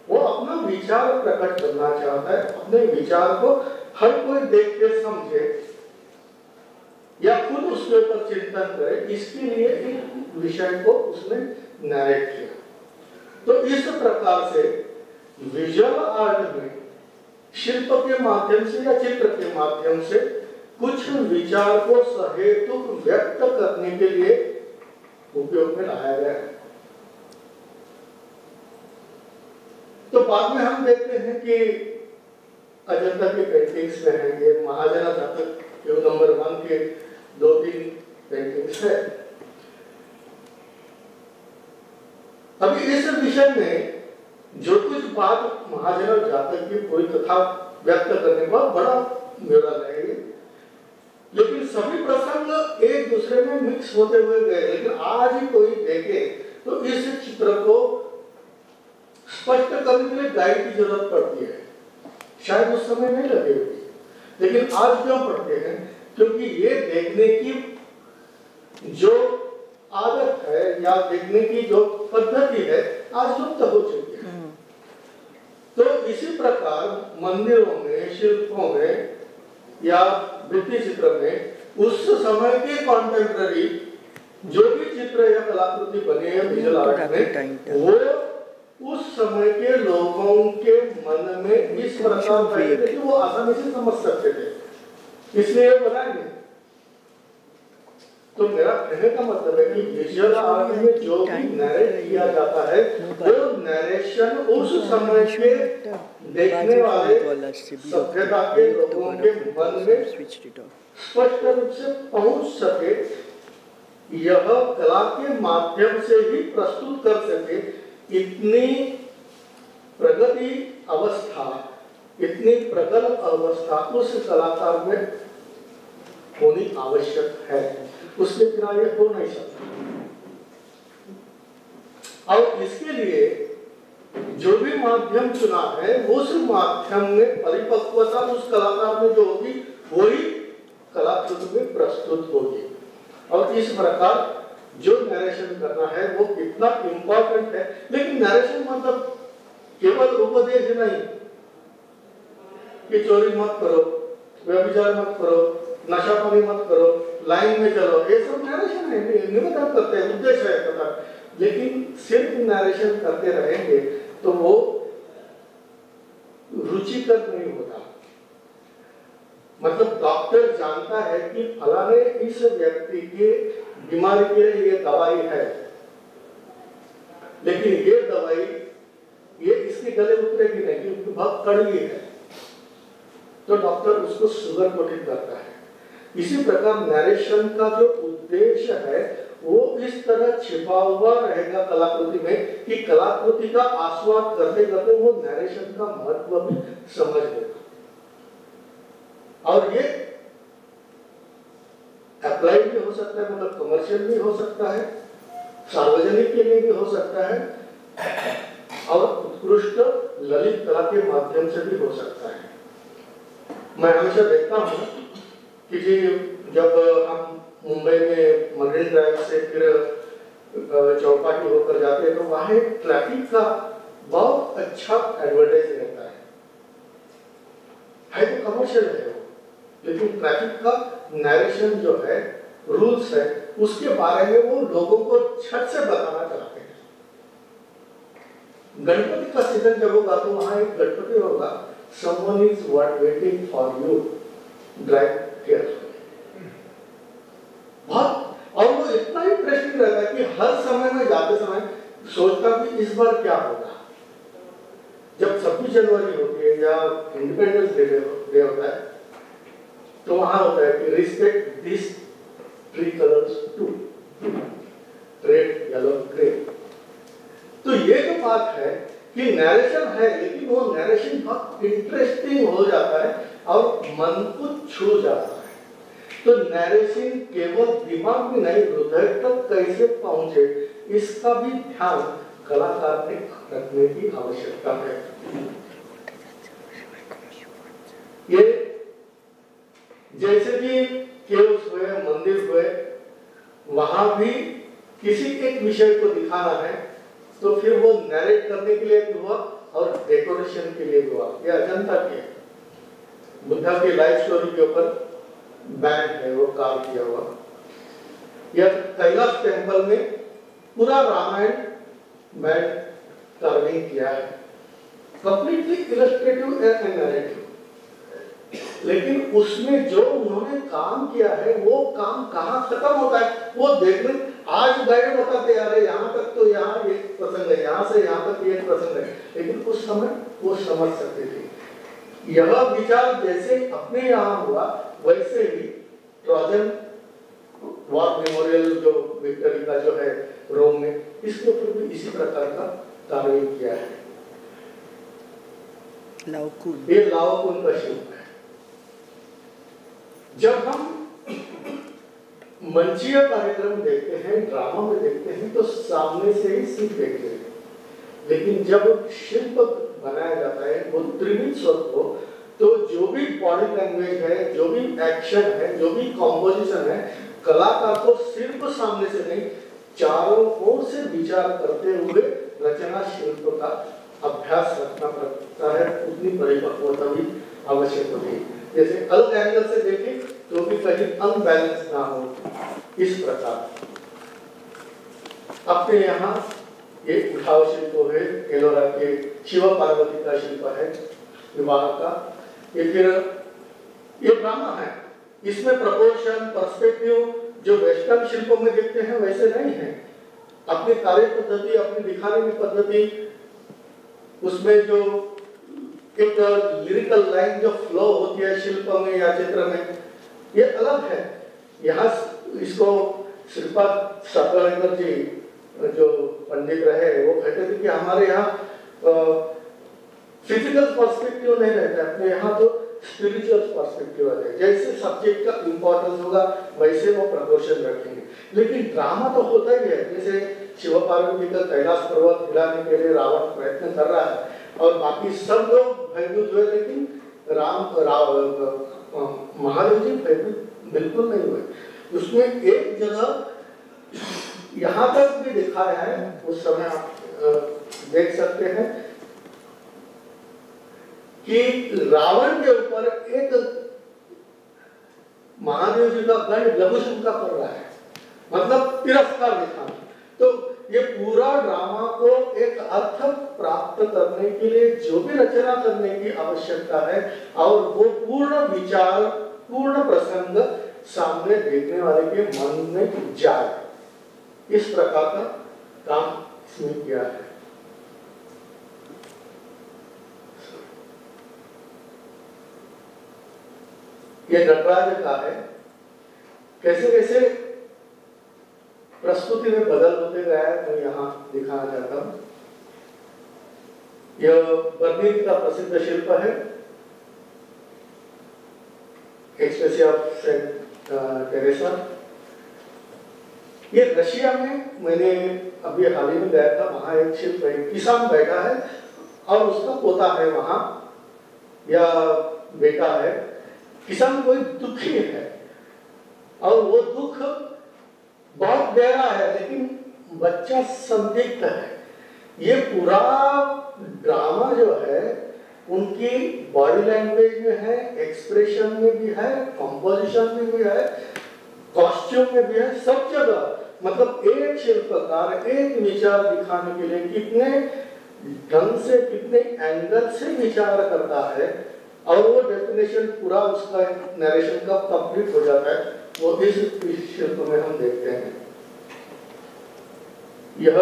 वो अपना विचार प्रकट करना चाहता है, अपने विचार को हर कोई देख के समझे या खुद उसके ऊपर चिंतन करे, इसके लिए एक विषय को उसने नैरेट किया। तो इस प्रकार से विजुअल आर्ट में शिल्प के माध्यम से या चित्र के माध्यम से कुछ विचार को सहेतुक व्यक्त करने के लिए उपयोग में लाया गया है। तो बाद में हम देखते हैं कि अजंता की पेंटिंग्स में है, ये महाजना जातक के नंबर 1 के 2-3 पेंटिंग्स है। अभी इस विषय में जो कुछ बात महाजना जातक की पूरी कथा व्यक्त करने का बड़ा मेरा लगेगी, लेकिन सभी प्रसंग एक दूसरे में मिक्स होते हुए गए। लेकिन आज ही कोई देखे तो इस चित्र को स्पष्ट करने के लिए गाइड की जरूरत पड़ती है, शायद उस समय नहीं लगे हुई, लेकिन आज क्यों पढ़ते हैं? क्योंकि ये देखने की जो आदत है या देखने की जो पद्धति है आज लुप्त हो चुकी है। तो इसी प्रकार मंदिरों में, शिल्पों में या भित्ति चित्र में उस समय के कॉन्टेम्पररी जो भी चित्र या कलाकृति बने हैं विजुअल आर्ट में, वो उस समय के लोगों के मन में इस प्रकार बैठे थे कि वो आसानी से समझ सकते थे, इसलिए बनाएंगे। तो मेरा कहने का मतलब है कि विजुअल आर्ट में जो भी नरेट किया जाता है वो नरेशन उस समय के देखने वाले सभ्यता के लोगों के मन में स्पष्ट रूप से पहुंच सके, यह कला के माध्यम से ही प्रस्तुत कर सके। इतनी प्रगति अवस्था, इतनी प्रगल्भ अवस्था उस कलाकार में होनी आवश्यक है, उसके बिना ये हो नहीं सकता। और इसके लिए जो भी माध्यम चुना है उस माध्यम में परिपक्वता उस कलाकार में जो होगी वही कलाकृति में प्रस्तुत होगी। और इस प्रकार जो नरेशन करना है वो कितना इंपॉर्टेंट है। लेकिन नरेशन मतलब केवल उपदेश नहीं कि चोरी मत करो, व्यभिचार मत करो, नशा पानी मत करो, लाइन में चलो, ये सब नरेशन है, निवेदन करते हैं, उद्देश्य है कथा। लेकिन सिर्फ नरेशन करते रहेंगे तो वो रुचिकर नहीं होता। मतलब डॉक्टर जानता है कि फलाने इस व्यक्ति के बीमारी के लिए ये दवाई है, लेकिन ये दवाई ये इसके गले उतरेगी नहीं क्योंकि बहुत कड़वी है, तो डॉक्टर उसको शुगर कोटेड करता है। इसी प्रकार नरेशन का जो उद्देश्य है वो इस तरह छिपा हुआ रहेगा कलाकृति में कि कलाकृति का आस्वाद करते करते वो नरेशन का महत्व भी समझ लेगा। और ये अप्लाइड भी हो सकता है, मतलब कमर्शियल भी हो सकता है, सार्वजनिक के लिए भी हो सकता है, और उत्कृष्ट ललित कला के माध्यम से भी हो सकता है। मैं हमेशा देखता हूँ कि जी जब हम मुंबई में मरीन ड्राइव से फिर चौपाटी होकर जाते हैं तो वहाँ एक ट्रैफिक का बहुत अच्छा एडवर्टाइज रहता है तो कमर्शियल है वो, लेकिन ट्रैफिक का नरेशन जो है, रूल्स है, उसके बारे में वो लोगों को छट से बताना चाहते हैं। गणपति का सीजन जब होगा तो वहाँ एक गणपति होगा, someone is waiting for you, drive carefully। बहुत, और वो इतना इंटरेस्टिंग रहता है कि हर समय में जाते समय सोचता कि इस बार क्या होगा। जब 26 जनवरी होती है या इंडिपेंडेंस डे होता है तो वहां होता है कि respect this 3 colours to, red, yellow, grey. तो ये जो बात है कि नरेशन है, लेकिन वो नरेशन बहुत इंटरेस्टिंग हो जाता है और मन को छू जाता है। तो नरेशन केवल दिमाग में नहीं, हृदय तक कैसे पहुंचे इसका भी ध्यान कलाकार ने रखने की आवश्यकता है। ये जैसे कि केव्स हुए, मंदिर हुए, वहां भी किसी एक विषय को दिखाना है तो फिर वो नरेट करने के लिए भी हुआ और डेकोरेशन के लिए भी हुआ। ये अजंता के बुद्धा की लाइफ स्टोरी के ऊपर बैंड है वो कार्व किया हुआ। यह कैलाश टेम्पल में पूरा रामायण बैंड कार्विंग किया है, कंप्लीटली इलस्ट्रेटिव एंड नैरेटिव। लेकिन उसमें जो उन्होंने काम किया है वो काम कहाँ खत्म होता है वो देखने, आज गाइड बताते आ रहे यहाँ तक तो यहाँ ये प्रसंग है, यहाँ से यहाँ तक ये प्रसंग है, लेकिन उस समय वो समझ सकते थे। यह विचार जैसे अपने यहाँ हुआ वैसे ही ट्रोजन वॉर मेमोरियल जो विक्टरी का जो है रोम में, इसके ऊपर भी इसी प्रकार का कार्य किया है। लाओकुन, ये लाओकुन का शिल्प है। जब हम मंचीय कार्यक्रम देखते हैं, ड्रामा में देखते हैं, तो सामने से ही सिर्फ देखते हैं, लेकिन जब शिल्प बनाया जाता है वो त्रिविध स्वरूप हो, तो जो भी बॉडी लैंग्वेज है, जो भी एक्शन है, जो भी कॉम्पोजिशन है, कलाकार को सिर्फ सामने से नहीं, चारों ओर से विचार करते हुए रचना शिल्प का अभ्यास रखना पड़ता है। उतनी परिपक्वता भी आवश्यक होती है। जैसे अलग एंगल से देखें तो भी कहीं अनबैलेंस ना हो, इस प्रकार। अपने यहाँ ये उठाव शिल्प है, एलोरा के शिव पार्वती का शिल्प है विवाह का। ये फिर ये ड्रामा है, इसमें प्रपोर्शन, पर्सपेक्टिव जो वेस्टर्न शिल्पों में देखते हैं वैसे नहीं है। अपनी कार्य पद्धति, अपनी दिखाने की पद्धति, उसमें जो एक लिरिकल लाइन जो फ्लो होती है शिल्प में या चित्र में, ये अलग है। यहाँ इसको श्रीपाद सातवानेकर जी जो पंडित रहे वो कहते थे कि हमारे यहाँ फिजिकल पर्सपेक्टिव नहीं रहता है, अपने यहाँ तो स्पिरिचुअल पर्सपेक्टिव रहता है। जैसे सब्जेक्ट का इंपॉर्टेंस होगा वैसे वो प्रपोर्शन रखेंगे। लेकिन ड्रामा तो होता ही है। जैसे शिव पार्वती का कैलाश पर्वत हिलाने के लिए रावण प्रयत्न कर रहा है और बाकी सब लोग भयभीत हुए, लेकिन महादेव जी भयभीत बिल्कुल नहीं हुए। उसमें एक जगह यहाँ तक भी दिखाया है, उस समय आप देख सकते हैं कि रावण के ऊपर एक महादेव जी का गण लघु शंका कर रहा है, मतलब तिरस्कार दिखाना। तो ये पूरा ड्रामा को एक अर्थ प्राप्त करने के लिए जो भी रचना करने की आवश्यकता है और वो पूर्ण विचार, पूर्ण प्रसंग सामने देखने वाले के मन में जाए, इस प्रकार का काम इसमें किया है। ये नटराज का है, कैसे कैसे प्रस्तुति में बदल होते गया है मैं यहाँ दिखाना चाहता हूँ। यह बर्लिन का प्रसिद्ध शिल्प है, एक्सप्रेसी ऑफ सेंट टेरेसा। ये रशिया में मैंने अभी हाल ही में गया था, वहां एक शिल्प है, किसान बैठा है और उसका पोता है वहां या बेटा है। किसान कोई दुखी है और वो दुख बहुत गहरा है, लेकिन बच्चा संदिग्ध है। ये पूरा ड्रामा जो है उनकी बॉडी लैंग्वेज में है, एक्सप्रेशन में भी है, कंपोजिशन में भी है, कॉस्ट्यूम में भी है, सब जगह। मतलब एक शिल्पकार एक विचार दिखाने के लिए कितने ढंग से, कितने एंगल से विचार करता है और वो डेफिनेशन पूरा उसका नरेशन का कंप्लीट हो जाता है, वो इस शिल्प में हम देखते हैं। यह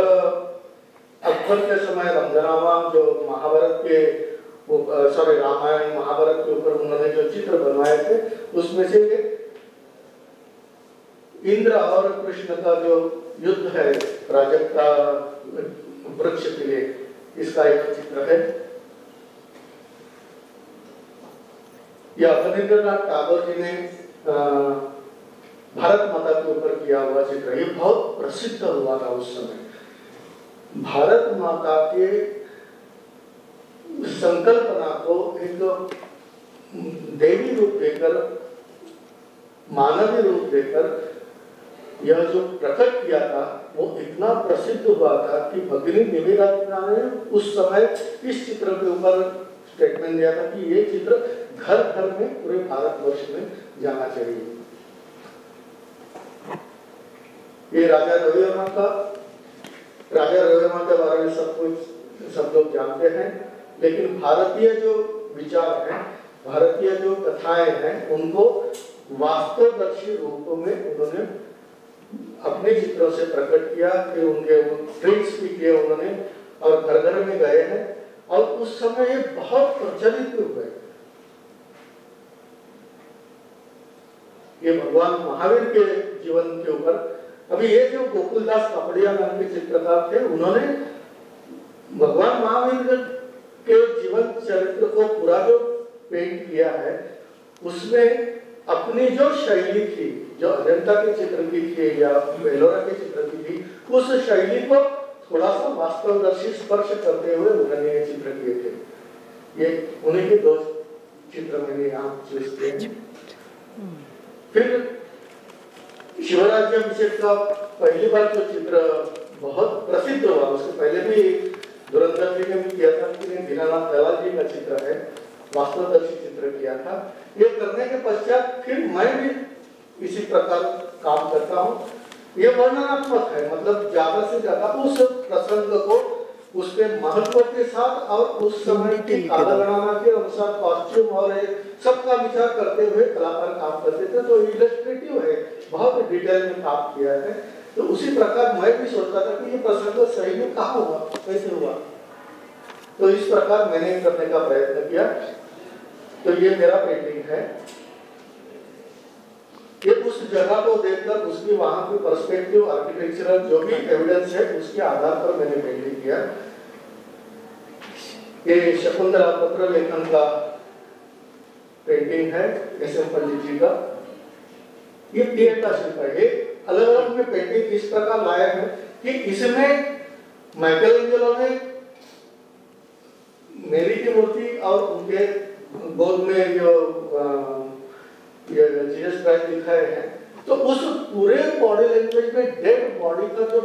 अकबर के समय रंगनामा जो महाभारत के रामायण महाभारत के ऊपर उन्होंने जो चित्र बनवाए थे, उसमें से इंद्र और कृष्ण का जो युद्ध है प्राजक्ता वृक्ष के लिए, इसका एक चित्र है। यह रविंद्रनाथ टैगोर जी ने भारत माता के ऊपर किया हुआ चित्र, ये बहुत प्रसिद्ध हुआ था उस समय। भारत माता के संकल्पना को एक देवी रूप देकर, मानवीय रूप देकर यह जो प्रकट किया था वो इतना प्रसिद्ध हुआ था कि भगिनी निवेदा ने उस समय इस चित्र के ऊपर स्टेटमेंट दिया था कि ये चित्र घर घर में पूरे भारतवर्ष में जाना चाहिए। ये राजा रविवर्मा के बारे में सब कुछ सब लोग जानते हैं, लेकिन भारतीय जो विचार हैं, भारतीय जो कथाएं हैं, उनको वास्तवदर्शी रूपों में उन्होंने अपने चित्रों से प्रकट किया। फिर उनके प्रिंट्स भी किए उन्होंने और घर घर में गए हैं और उस समय ये बहुत प्रचलित हुए। ये भगवान महावीर के जीवन के ऊपर, अभी ये जो गोकुलदास कपड़िया नाम के चित्रकार थे, उन्होंने भगवान महावीर के जीवन चरित्र को पूरा जो पेंट किया है, उसमें अपनी जो शैली थी, जो अजंता के चित्र की थी या बेलोरा के चित्र की थी, उस शैली को थोड़ा सा वास्तवदर्शी स्पर्श करते हुए उन्होंने ये चित्र किए थे। ये उन्हीं के 2 चित्र मैंने यहाँ चूज किए हैं। फिर शिवराज्याभिषेक का पहली बार जो चित्र बहुत प्रसिद्ध हुआ, उससे पहले भी धुरंधर जी ने भी किया था, दीनानाथ दयाल जी का चित्र है, वास्तवदर्शी चित्र किया था। ये करने के पश्चात फिर मैं भी इसी प्रकार काम करता हूँ। ये वर्णनात्मक है, मतलब ज्यादा से ज्यादा उस प्रसंग को उसके महत्व के साथ और उस समय की कालगणना के अनुसार कॉस्ट्यूम और सबका विचार करते हुए कलाकार काम करते थे। तो इलस्ट्रेटिव है, बहुत डिटेल में काम किया है। तो उसी प्रकार मैं भी सोचता था कि ये प्रसंग सही में कहाँ हुआ, कैसे हुआ, तो इस प्रकार मैंने करने का प्रयत्न किया। तो ये मेरा पेंटिंग है। ये उस जगह को देखकर उसकी वहां की पर्सपेक्टिव, आर्किटेक्चरल जो भी एविडेंस है, उसके आधार पर मैंने पेंटिंग किया। ये शकुंतला पत्र लेखन का पेंटिंग है, एस.एम. पंडित जी का। ये पेड़ का शिल्प है। ये अलग अलग में पेंटिंग इस प्रकार लाया है कि इसमें माइकलएंजेलो ने मेरी की मूर्ति और उनके गोद में जो जीसस क्राइस्ट दिखाए हैं, तो उस पूरे बॉडी लैंग्वेज में डेड बॉडी का जो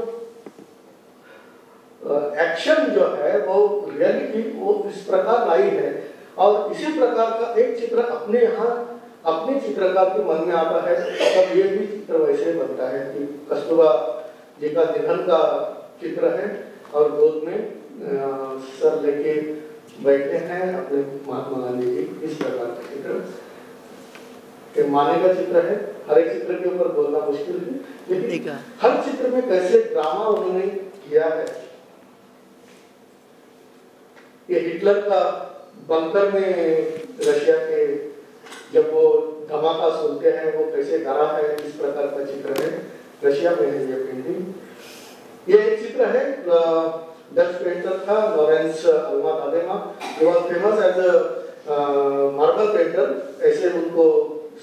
एक्शन जो है वो रियलिटी वो इस प्रकार लाई है। और इसी प्रकार का एक चित्र अपने यहाँ अपने चित्रकार के मन में आता है, तब ये भी चित्र वैसे बनता है कि कस्तूरबा जी का निधन का चित्र है और गोद में सर लेके बैठे हैं अपने महात्मा गांधी जी, इस प्रकार का चित्र माने का चित्र है। हर एक चित्र के ऊपर बोलना मुश्किल है, लेकिन हर चित्र में कैसे ड्रामा उन्होंने किया है। ये हिटलर का बंकर में रशिया के जब वो धमाका सुनते हैं वो कैसे डरा है, इस प्रकार का चित्र है। रशिया में है ये पेंटिंग। ये एक चित्र है, डच पेंटर था Lawrence Alma Tadema, he was famous as a marble painter, ऐसे उनको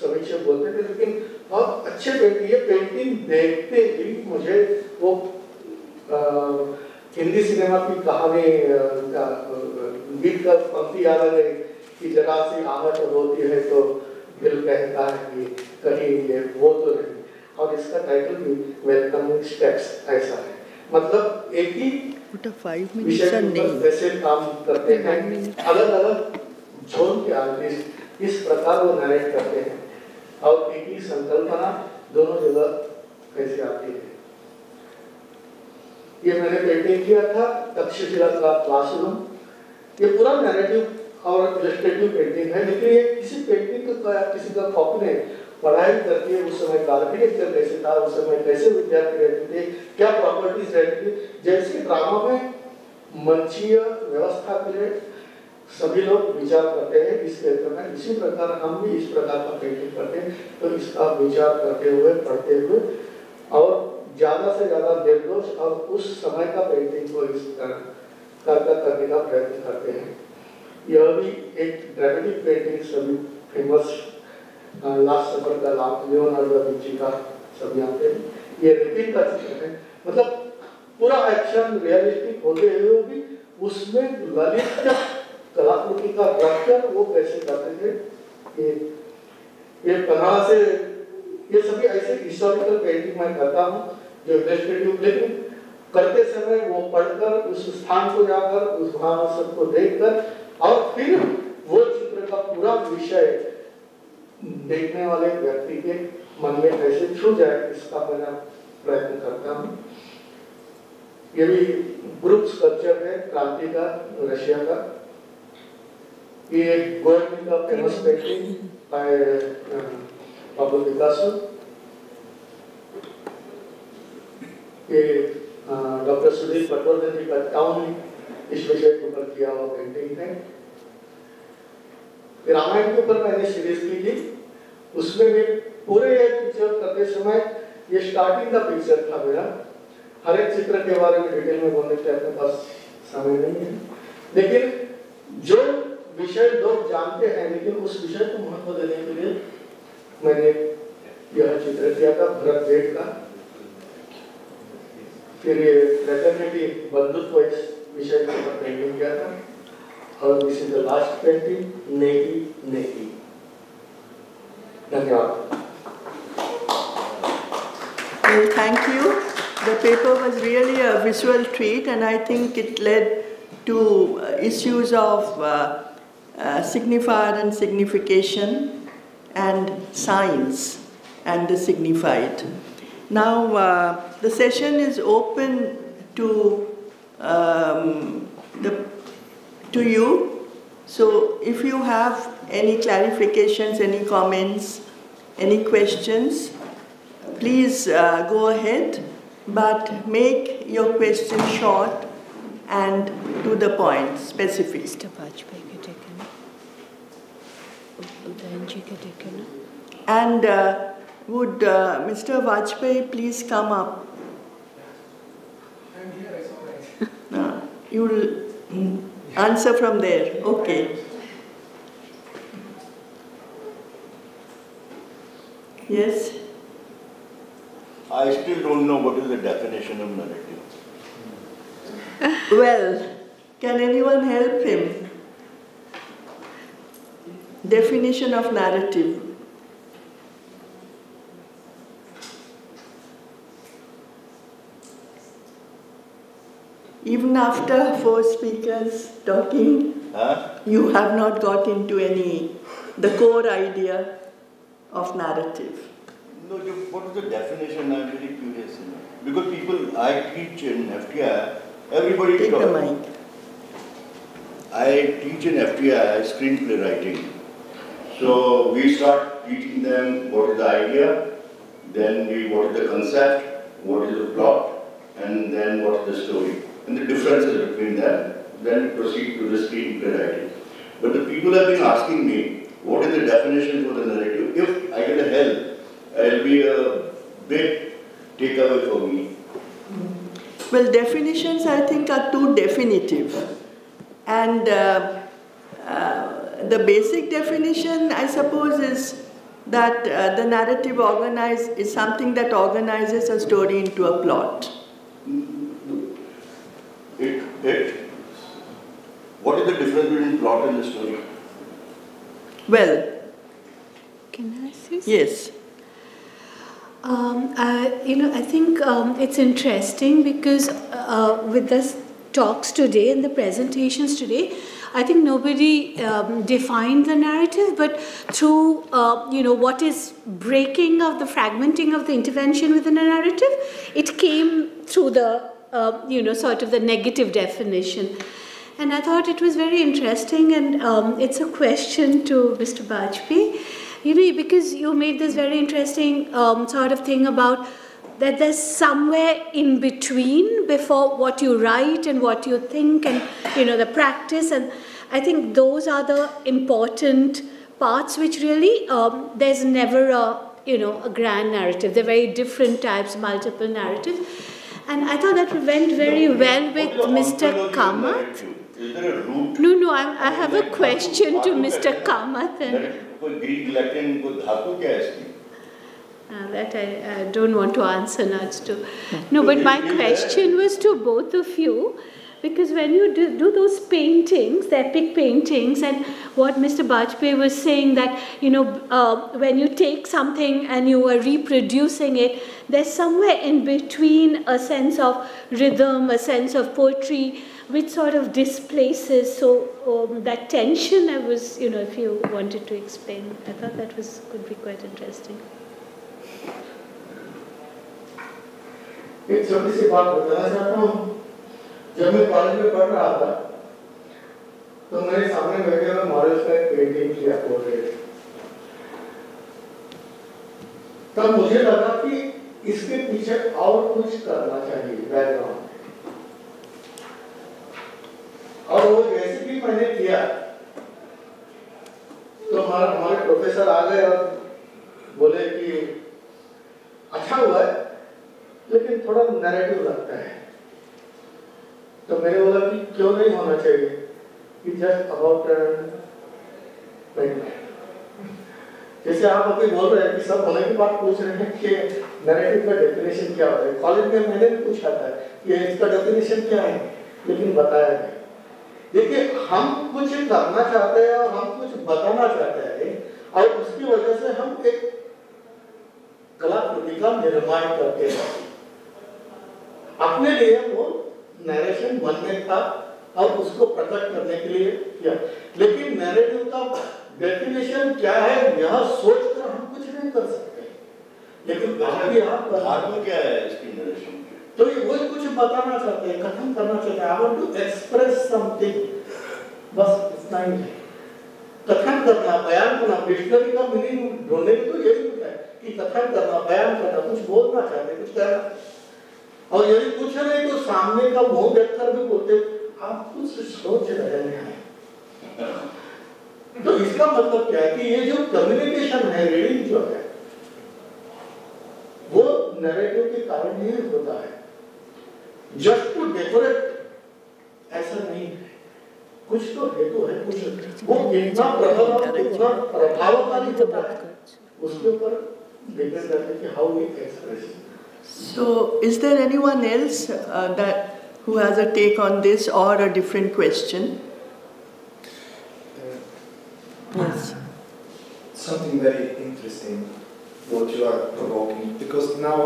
समीक्षक बोलते थे। लेकिन बहुत अच्छे पेंटिंग, ये पेंटिंग देखते ही मुझे वो हिंदी सिनेमा की कहानी गीत का पंक्ति याद आ गई कि जरा सी आहट होती है तो दिल कहता है कि कहीं ये वो तो नहीं। और इसका टाइटल भी वेलकमिंग स्टेप्स ऐसा है, मतलब एक ही विषय पर कैसे काम करते हैं, अलग अलग जोन के आर्टिस्ट इस प्रकार वो नरेट करते हैं और एक ही संकल्पना दोनों जगह कैसे आती है। ये मैंने पेंटिंग किया था तक्षशिला का क्लासरूम। ये पूरा नैरेटिव और इलस्ट्रेटिव पेंटिंग है, लेकिन ये किसी पेंटिंग का किसी का कॉपी ने पढ़ाई करती है। उस समय का आर्किटेक्चर कैसे था, उस समय कैसे विद्यार्थी रहते थे, क्या प्रॉपर्टीज रहती थी। जैसे ड्रामा में मंचीय व्यवस्था के लिए सभी लोग विचार करते हैं इस क्षेत्र में, इसी प्रकार हम भी इस प्रकार का पेंटिंग करते हैं। तो इसका विचार करते हुए, पढ़ते हुए और ज्यादा से ज्यादा निर्दोष और उस समय का पेंटिंग को इस करने का प्रयत्न करते हैं। यह भी एक ड्रामेटिक पेंटिंग सभी फेमस लास्ट सफर का लियोनार्डो दा विंची का सब जानते हैं। ये रेपिन का चित्र है, मतलब पूरा एक्शन रियलिस्टिक होते हुए भी उसमें ललित कलाकृति का रखकर वो कैसे करते थे। ये कनाडा से ये सभी ऐसे हिस्टोरिकल पेंटिंग मैं करता हूँ जो इलस्ट्रेटिव, लेकिन करते समय वो पढ़कर उस स्थान को जाकर उस वहां सबको देखकर और फिर वो चित्र का पूरा विषय देखने वाले व्यक्ति के मन में कैसे छू जाए, इसका मैं प्रयत्न करता हूँ। ये भी ग्रुप स्कल्पचर है क्रांति का रशिया का। ये गोयनी का famous painting bye Pablo Picasso. ये डॉक्टर सुधीर पटवर्धन जी का टाउन इस विषय के ऊपर किया हुआ पेंटिंग है। रामायण के ऊपर मैंने सीरीज की थी, उसमें मैं पूरे पिक्चर करते समय ये स्टार्टिंग का पिक्चर था मेरा। हर एक चित्र के बारे में डिटेल में बोलने के अपने पास समय नहीं है, लेकिन जो विषय लोग जानते हैं लेकिन उस विषय को महत्व देने के लिए मैंने यह चित्र किया था भरत देव का। फिर ये फ्रेटर्निटी बंधुत्व इस विषय के ऊपर पेंटिंग किया था, और this is the last painting नेकी नेकी। धन्यवाद। Well, thank you. The paper was really a visual treat, and I think it led to issues of signifier and signification and signs and the signified. Now, the session is open to you. So, if you have any clarifications, any comments, any questions, please go ahead, but make your question short and to the point, specific. Mr. Vajpayee ka taken. Udayan ji ka taken. And would Mr. Vajpayee please come up? I'm here, I saw right. You will answer from there. Okay. Yes? I still don't know what is the definition of narrative. Well, can anyone help him? Definition of narrative. Even after 4 speakers talking, you have not got into the core idea of narrative. No, what is the definition? I'm very curious. Because people, I teach in FTI, everybody Take the mic. I teach in FTI screenplay writing. So we start teaching them what is the idea, then what is the concept, what is the plot, and then what is the story. And the differences between them, then proceed to the screenplay writing. But the people have been asking me, what is the definition for the narrative? If I get a help, it'll be a big takeaway for me. Well, definitions I think are too definitive. And the basic definition, I suppose, is that the narrative is something that organizes a story into a plot. What is the difference between plot and the story? Well, Can I say something? yes. I think it's interesting because with the talks today and the presentations today, I think nobody defined the narrative, but through what is breaking of the fragmenting of the intervention within a narrative, it came through the sort of the negative definition. And I thought it was very interesting, and it's a question to Mr. Vajpayee. Because you made this very interesting sort of thing about that there's somewhere in between before what you write and what you think and, the practice. And I think those are the important parts which really, there's never a grand narrative. They're very different types, multiple narratives. And I thought that went very well with Mr. Kamath. Is there a root? No, I have a question to Mr. Kamath. Greek, Latin, dhatu kya hai iski? That I don't want to answer now. No, but my question was to both of you, because when you do those paintings, the epic paintings, and what Mr. Vajpayee was saying that, when you take something and you are reproducing it, there's somewhere in between a sense of rhythm, a sense of poetry, which sort of displaces. So that tension, I was, if you wanted to explain, I thought that could be quite interesting. एक छोटी सी बात बताना चाहता हूँ। जब मैं college में पढ़ रहा था तो मेरे सामने बैठे हुए मॉडल्स का एक पेंटिंग किया पोर्ट्रेट। तब मुझे लगा कि इसके पीछे और कुछ करना चाहिए बैकग्राउंड, और वो जैसे भी मैंने किया तो हमारे प्रोफेसर आ गए और बोले कि अच्छा हुआ है लेकिन थोड़ा नैरेटिव लगता है। तो मैंने बोला कि क्यों नहीं होना चाहिए, कि जस्ट अबाउट जैसे आप अभी बोल रहे हैं कि सब होने के बाद पूछ रहे हैं कि नैरेटिव का डेफिनेशन क्या होता है। कॉलेज में मैंने भी पूछा था कि इसका डेफिनेशन क्या है, लेकिन बताया नहीं। देखिए, हम कुछ करना चाहते हैं और हम कुछ बताना चाहते हैं, और उसकी वजह से हम एक कलाकृति का निर्माण करते हैं। अपने लिए वो नैरेशन बनने था और उसको प्रकट करने के लिए किया, लेकिन नैरेटिव का डेफिनेशन क्या है यह सोचकर हम कुछ नहीं कर सकते। लेकिन धर्म क्या है इसकी नैरेशन? तो वो कुछ बताना चाहते हैं, कथन करना चाहते हैं। I want to express something, बस इतना ही है। कथन करना, बयान करना, डिक्शनरी का मीनिंग ढूंढने में तो यही होता है कि कथन करना, बयान करना, कुछ बोलना चाहते, कुछ कहना। और यदि कुछ नहीं तो सामने का मुंह देखकर भी बोलते आप कुछ सोच रहे हैं। तो इसका मतलब क्या है कि ये जो कम्युनिकेशन है, रीडिंग जो है, वो नैरेटिव के कारण ही होता है। जस्ट टू डेकोरेट ऐसा नहीं है, कुछ तो हेतु है, कुछ वो कितना प्रभावकारी होता है उसके ऊपर डिपेंड करता है कि how we express. So, is there anyone else who has a take on this or a different question? Yes. Something very interesting what you are provoking, because now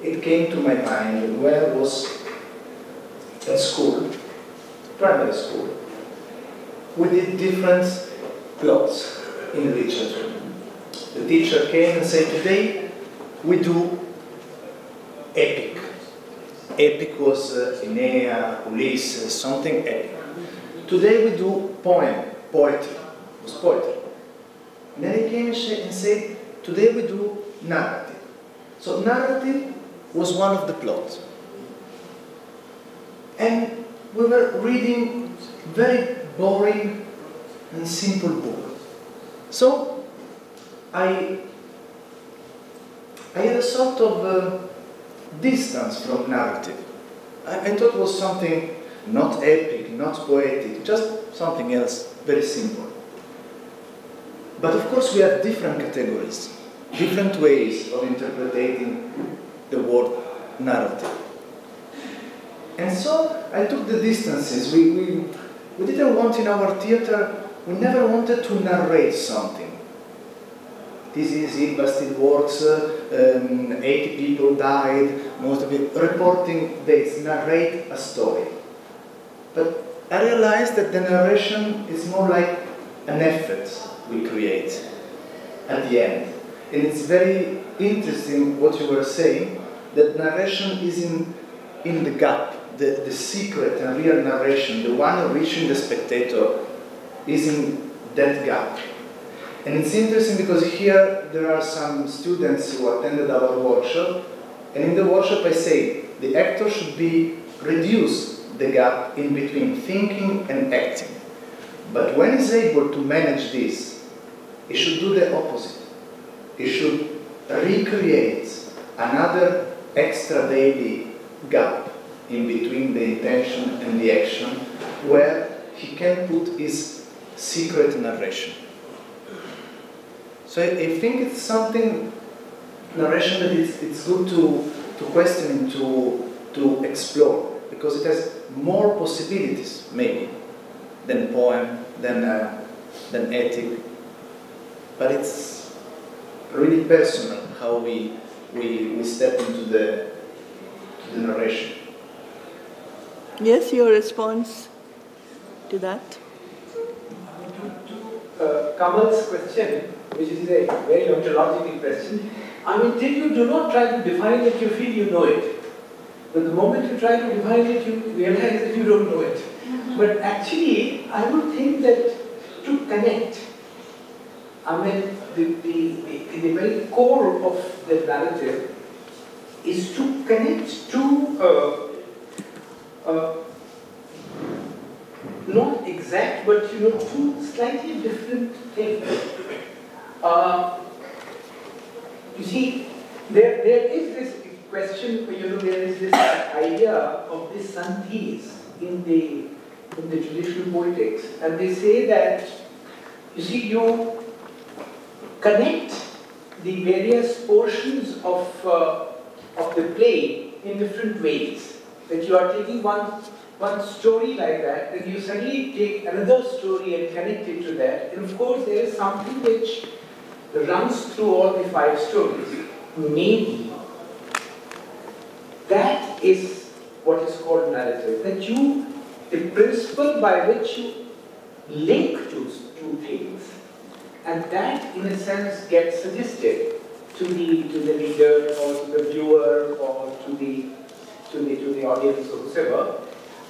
it came to my mind when I was in school, primary school. We did different plots in literature. The teacher came and said, today we do epic. Epic was Aeneas, Ulysses, something epic. Today we do poem, poetry. It was poetry. And then he came and said, today we do narrative. So narrative was one of the plots. And we were reading very boring and simple book. So I had a sort of distance from narrative. I thought it was something not epic, not poetic, just something else, very simple. But of course we have different categories, different ways of interpreting the word narrative. And so I took the distances. We didn't want in our theater, we never wanted to narrate something. This is it, but still works, 80 people died, most of it, reporting dates, narrate a story. But I realized that the narration is more like an effort we create at the end. And it's very interesting what you were saying, that narration is in the gap, the secret and real narration, the one reaching the spectator is in that gap. And it's interesting because here there are some students who attended our workshop, and in the workshop I say the actor should reduce the gap in between thinking and acting. But when he's able to manage this, he should do the opposite. He should recreate another extra daily gap in between the intention and the action, where he can put his secret narration. So I think it's something, narration, that it's good to question, to explore, because it has more possibilities, maybe, than poem, than ethic. But it's really personal how we step into the narration. Yes, your response to that? Kamal's question, which is a very ontological question. I mean, till you do not try to define it, you feel you know it. But the moment you try to define it, you realize that you don't know it. But actually, I would think that to connect, I mean, the very core of the narrative is to connect to not exact, but two slightly different things. You see, there is this question, there is this idea of the sandhis in the traditional poetics, and they say that, you see, you connect the various portions of the play in different ways. That you are taking one story like that, then you suddenly take another story and connect it to that. And of course, there is something which runs through all the 5 stories. Maybe that is what is called narrative. That the principle by which you link two things, and that in a sense gets suggested to the reader or to the viewer or to the audience or whoever.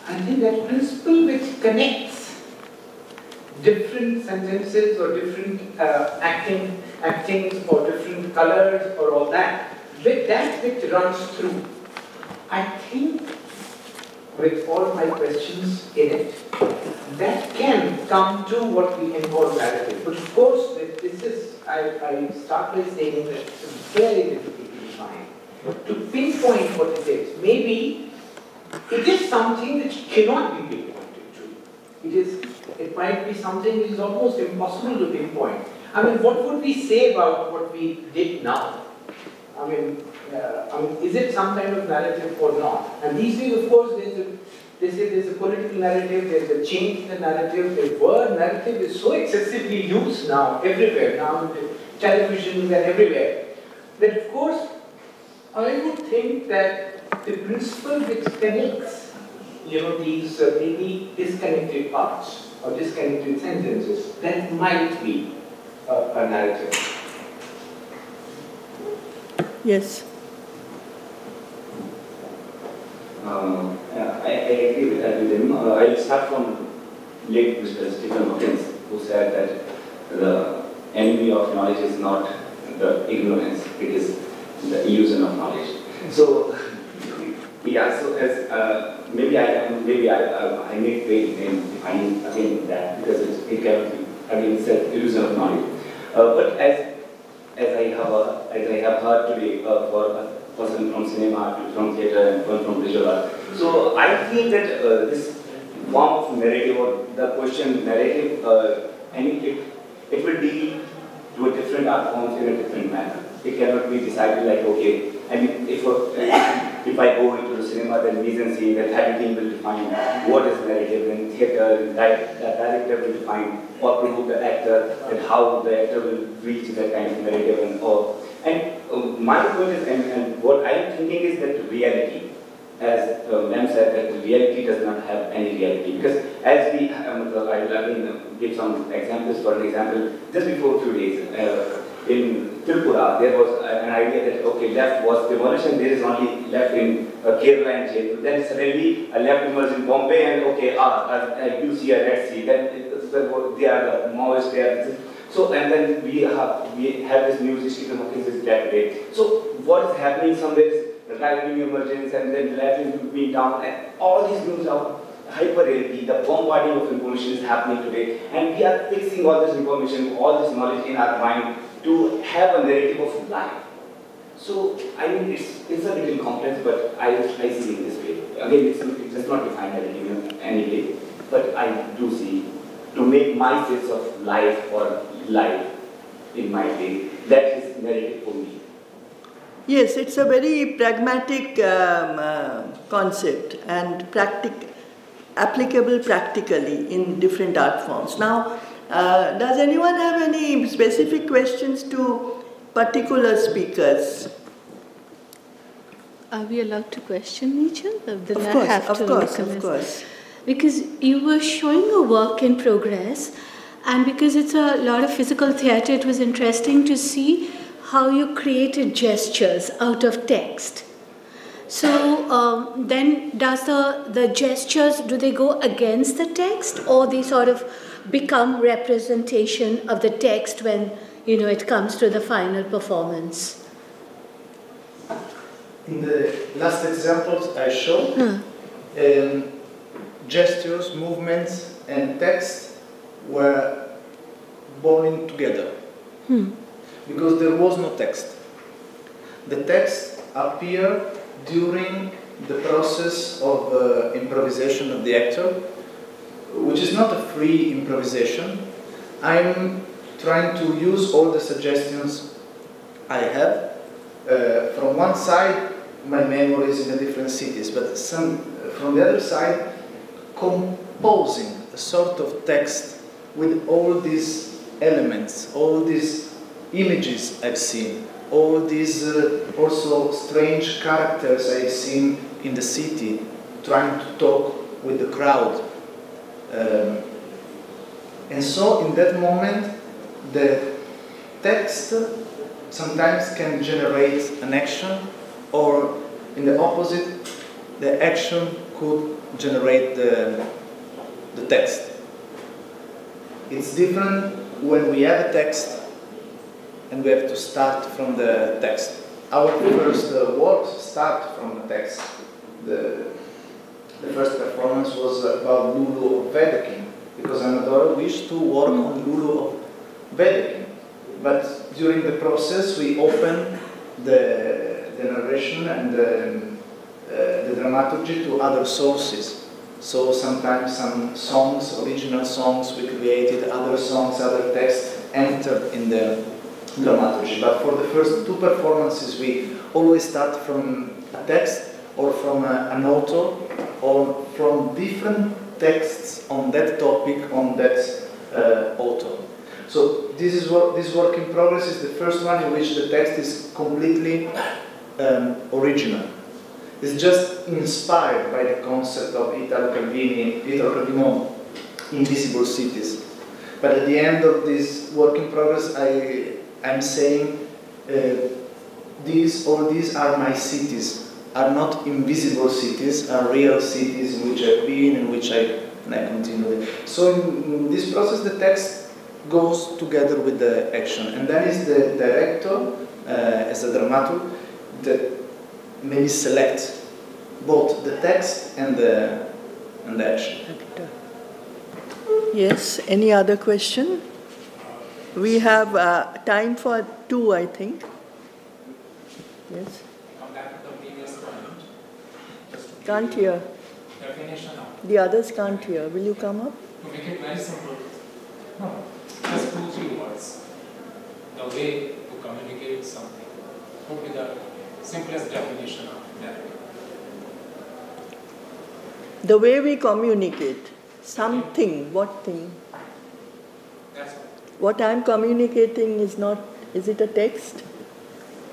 I think that principle which connects different sentences or different actings or different colors or all that, with that which runs through, I think with all my questions in it, that can come to what we can call narrative. But of course, this is, I start by saying that it's very difficult to define, to pinpoint what it is. Maybe it is something which cannot be pinpointed to. It might be something which is almost impossible to pinpoint. I mean, what would we say about what we did now? I mean, is it some kind of narrative or not? And these days, of course, they say there's a political narrative, there's a change in the narrative. The word narrative is so excessively used now, everywhere, now with televisions and everywhere, that of course, I would think that the principle which connects, these maybe disconnected parts or disconnected sentences, that might be a narrative. Yes. I agree with that with him. I'll start from late Mr. Stephen Hawking, who said that the enemy of knowledge is not the ignorance, it is the illusion of knowledge. So, yeah, so as maybe I make great in defining again that, because it can be, again, it's an illusion of knowledge. But as I have heard today for a person from cinema, from theatre, and one from visual art. So I feel that this form of narrative, or the question narrative, I mean, it will deal to a different art forms in a different manner. It cannot be decided like, okay, I mean, if I go into the cinema, then mise en scene, then editing will define what is narrative, then theatre, the director will define or provoke the actor, and how the actor will reach that kind of narrative and all. And my point is, and what I am thinking is that reality, as Ma'am said, that reality does not have any reality. Because as we, I will give some examples. For an example, just before a few days, in Tripura, there was an idea that, okay, left was demolished and there is only left in Kerala and jail. Then suddenly a left emerged in Bombay and, okay, you see a Red Sea, then they are Maoists there. So, and then we have this news, Stephen Hawking is dead today. So, what is happening somewhere is the right-wing emergence and then left-wing being down, and all these news are hyper-reality, the bombarding of information is happening today, and we are fixing all this information, all this knowledge in our mind to have a narrative of life. So, I mean, it's a little complex, but I see it this way. Again, it does not define narrative in any way, but I do see, to make my sense of life or life in my way, that is narrative for me. Yes, it's a very pragmatic concept and applicable practically in different art forms. Now, does anyone have any specific questions to particular speakers? Are we allowed to question each other? Of course. Because you were showing a work in progress, and because it's a lot of physical theatre, it was interesting to see how you created gestures out of text. So then does the gestures, do they go against the text, or they sort of become representation of the text when, you know, it comes to the final performance? In the last examples I showed, gestures, movements, and text were born together because there was no text. The text appeared during the process of improvisation of the actor, which is not a free improvisation. I'm trying to use all the suggestions I have. From one side, my memories in the different cities, but from the other side, composing a sort of text with all these elements, all these images I've seen, all these also strange characters I've seen in the city, trying to talk with the crowd. And so in that moment, the text sometimes can generate an action, or in the opposite, the action could generate the text. It's different when we have a text and we have to start from the text. Our first works start from the text. The first performance was about Lulu of Vajpayee, because Amador wished to work on Lulu of Vajpayee. But during the process, we open the narration and the dramaturgy to other sources. So sometimes some songs, original songs we created, other songs, other texts entered in the dramaturgy. But for the first two performances, we always start from a text or from an author or from different texts on that topic, on that author. So this work in progress is the first one in which the text is completely original. It's just inspired by the concept of Italo Calvino, Invisible Cities. But at the end of this work in progress, I'm saying all these are my cities, are not invisible cities, are real cities in which I've been, in which I continue. So in this process, the text goes together with the action, and then is the director, as a dramaturg, that maybe select both the text and the action. Yes, any other question? We have time for 2, I think. Yes? Come back to the previous point. Can't hear. Definition of. The others can't hear. Will you come up? To make it very simple. No, just 2-3 words. The way to communicate something would be the simplest definition of that. The way we communicate. Something. What thing? That's all. What I'm communicating is not, is it a text?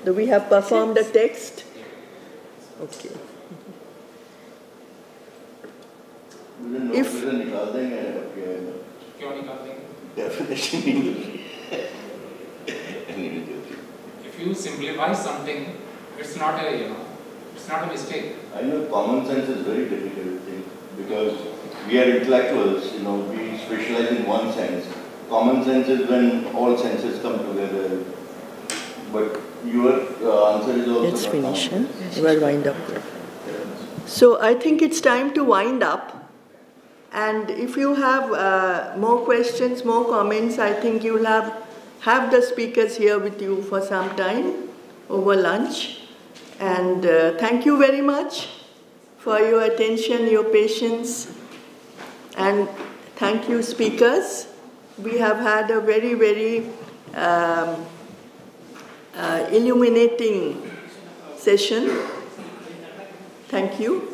Do we have performed a text? Okay. If if you simplify something, it's not a, it's not a mistake. I know common sense is very difficult thing because we are intellectuals, we specialize in one sense. Common sense is when all senses come together. But your answer is also. Let's finish. We'll wind up. So I think it's time to wind up. And if you have more questions, more comments, I think you'll have the speakers here with you for some time over lunch. And thank you very much for your attention, your patience. And thank you, speakers. We have had a very, very illuminating session. Thank you.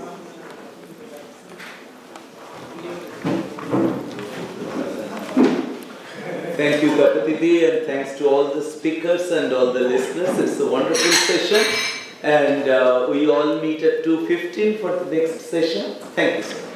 Thank you, Kapatidi, and thanks to all the speakers and all the listeners. It's a wonderful session. And we all meet at 2:15 for the next session. Thank you, sir.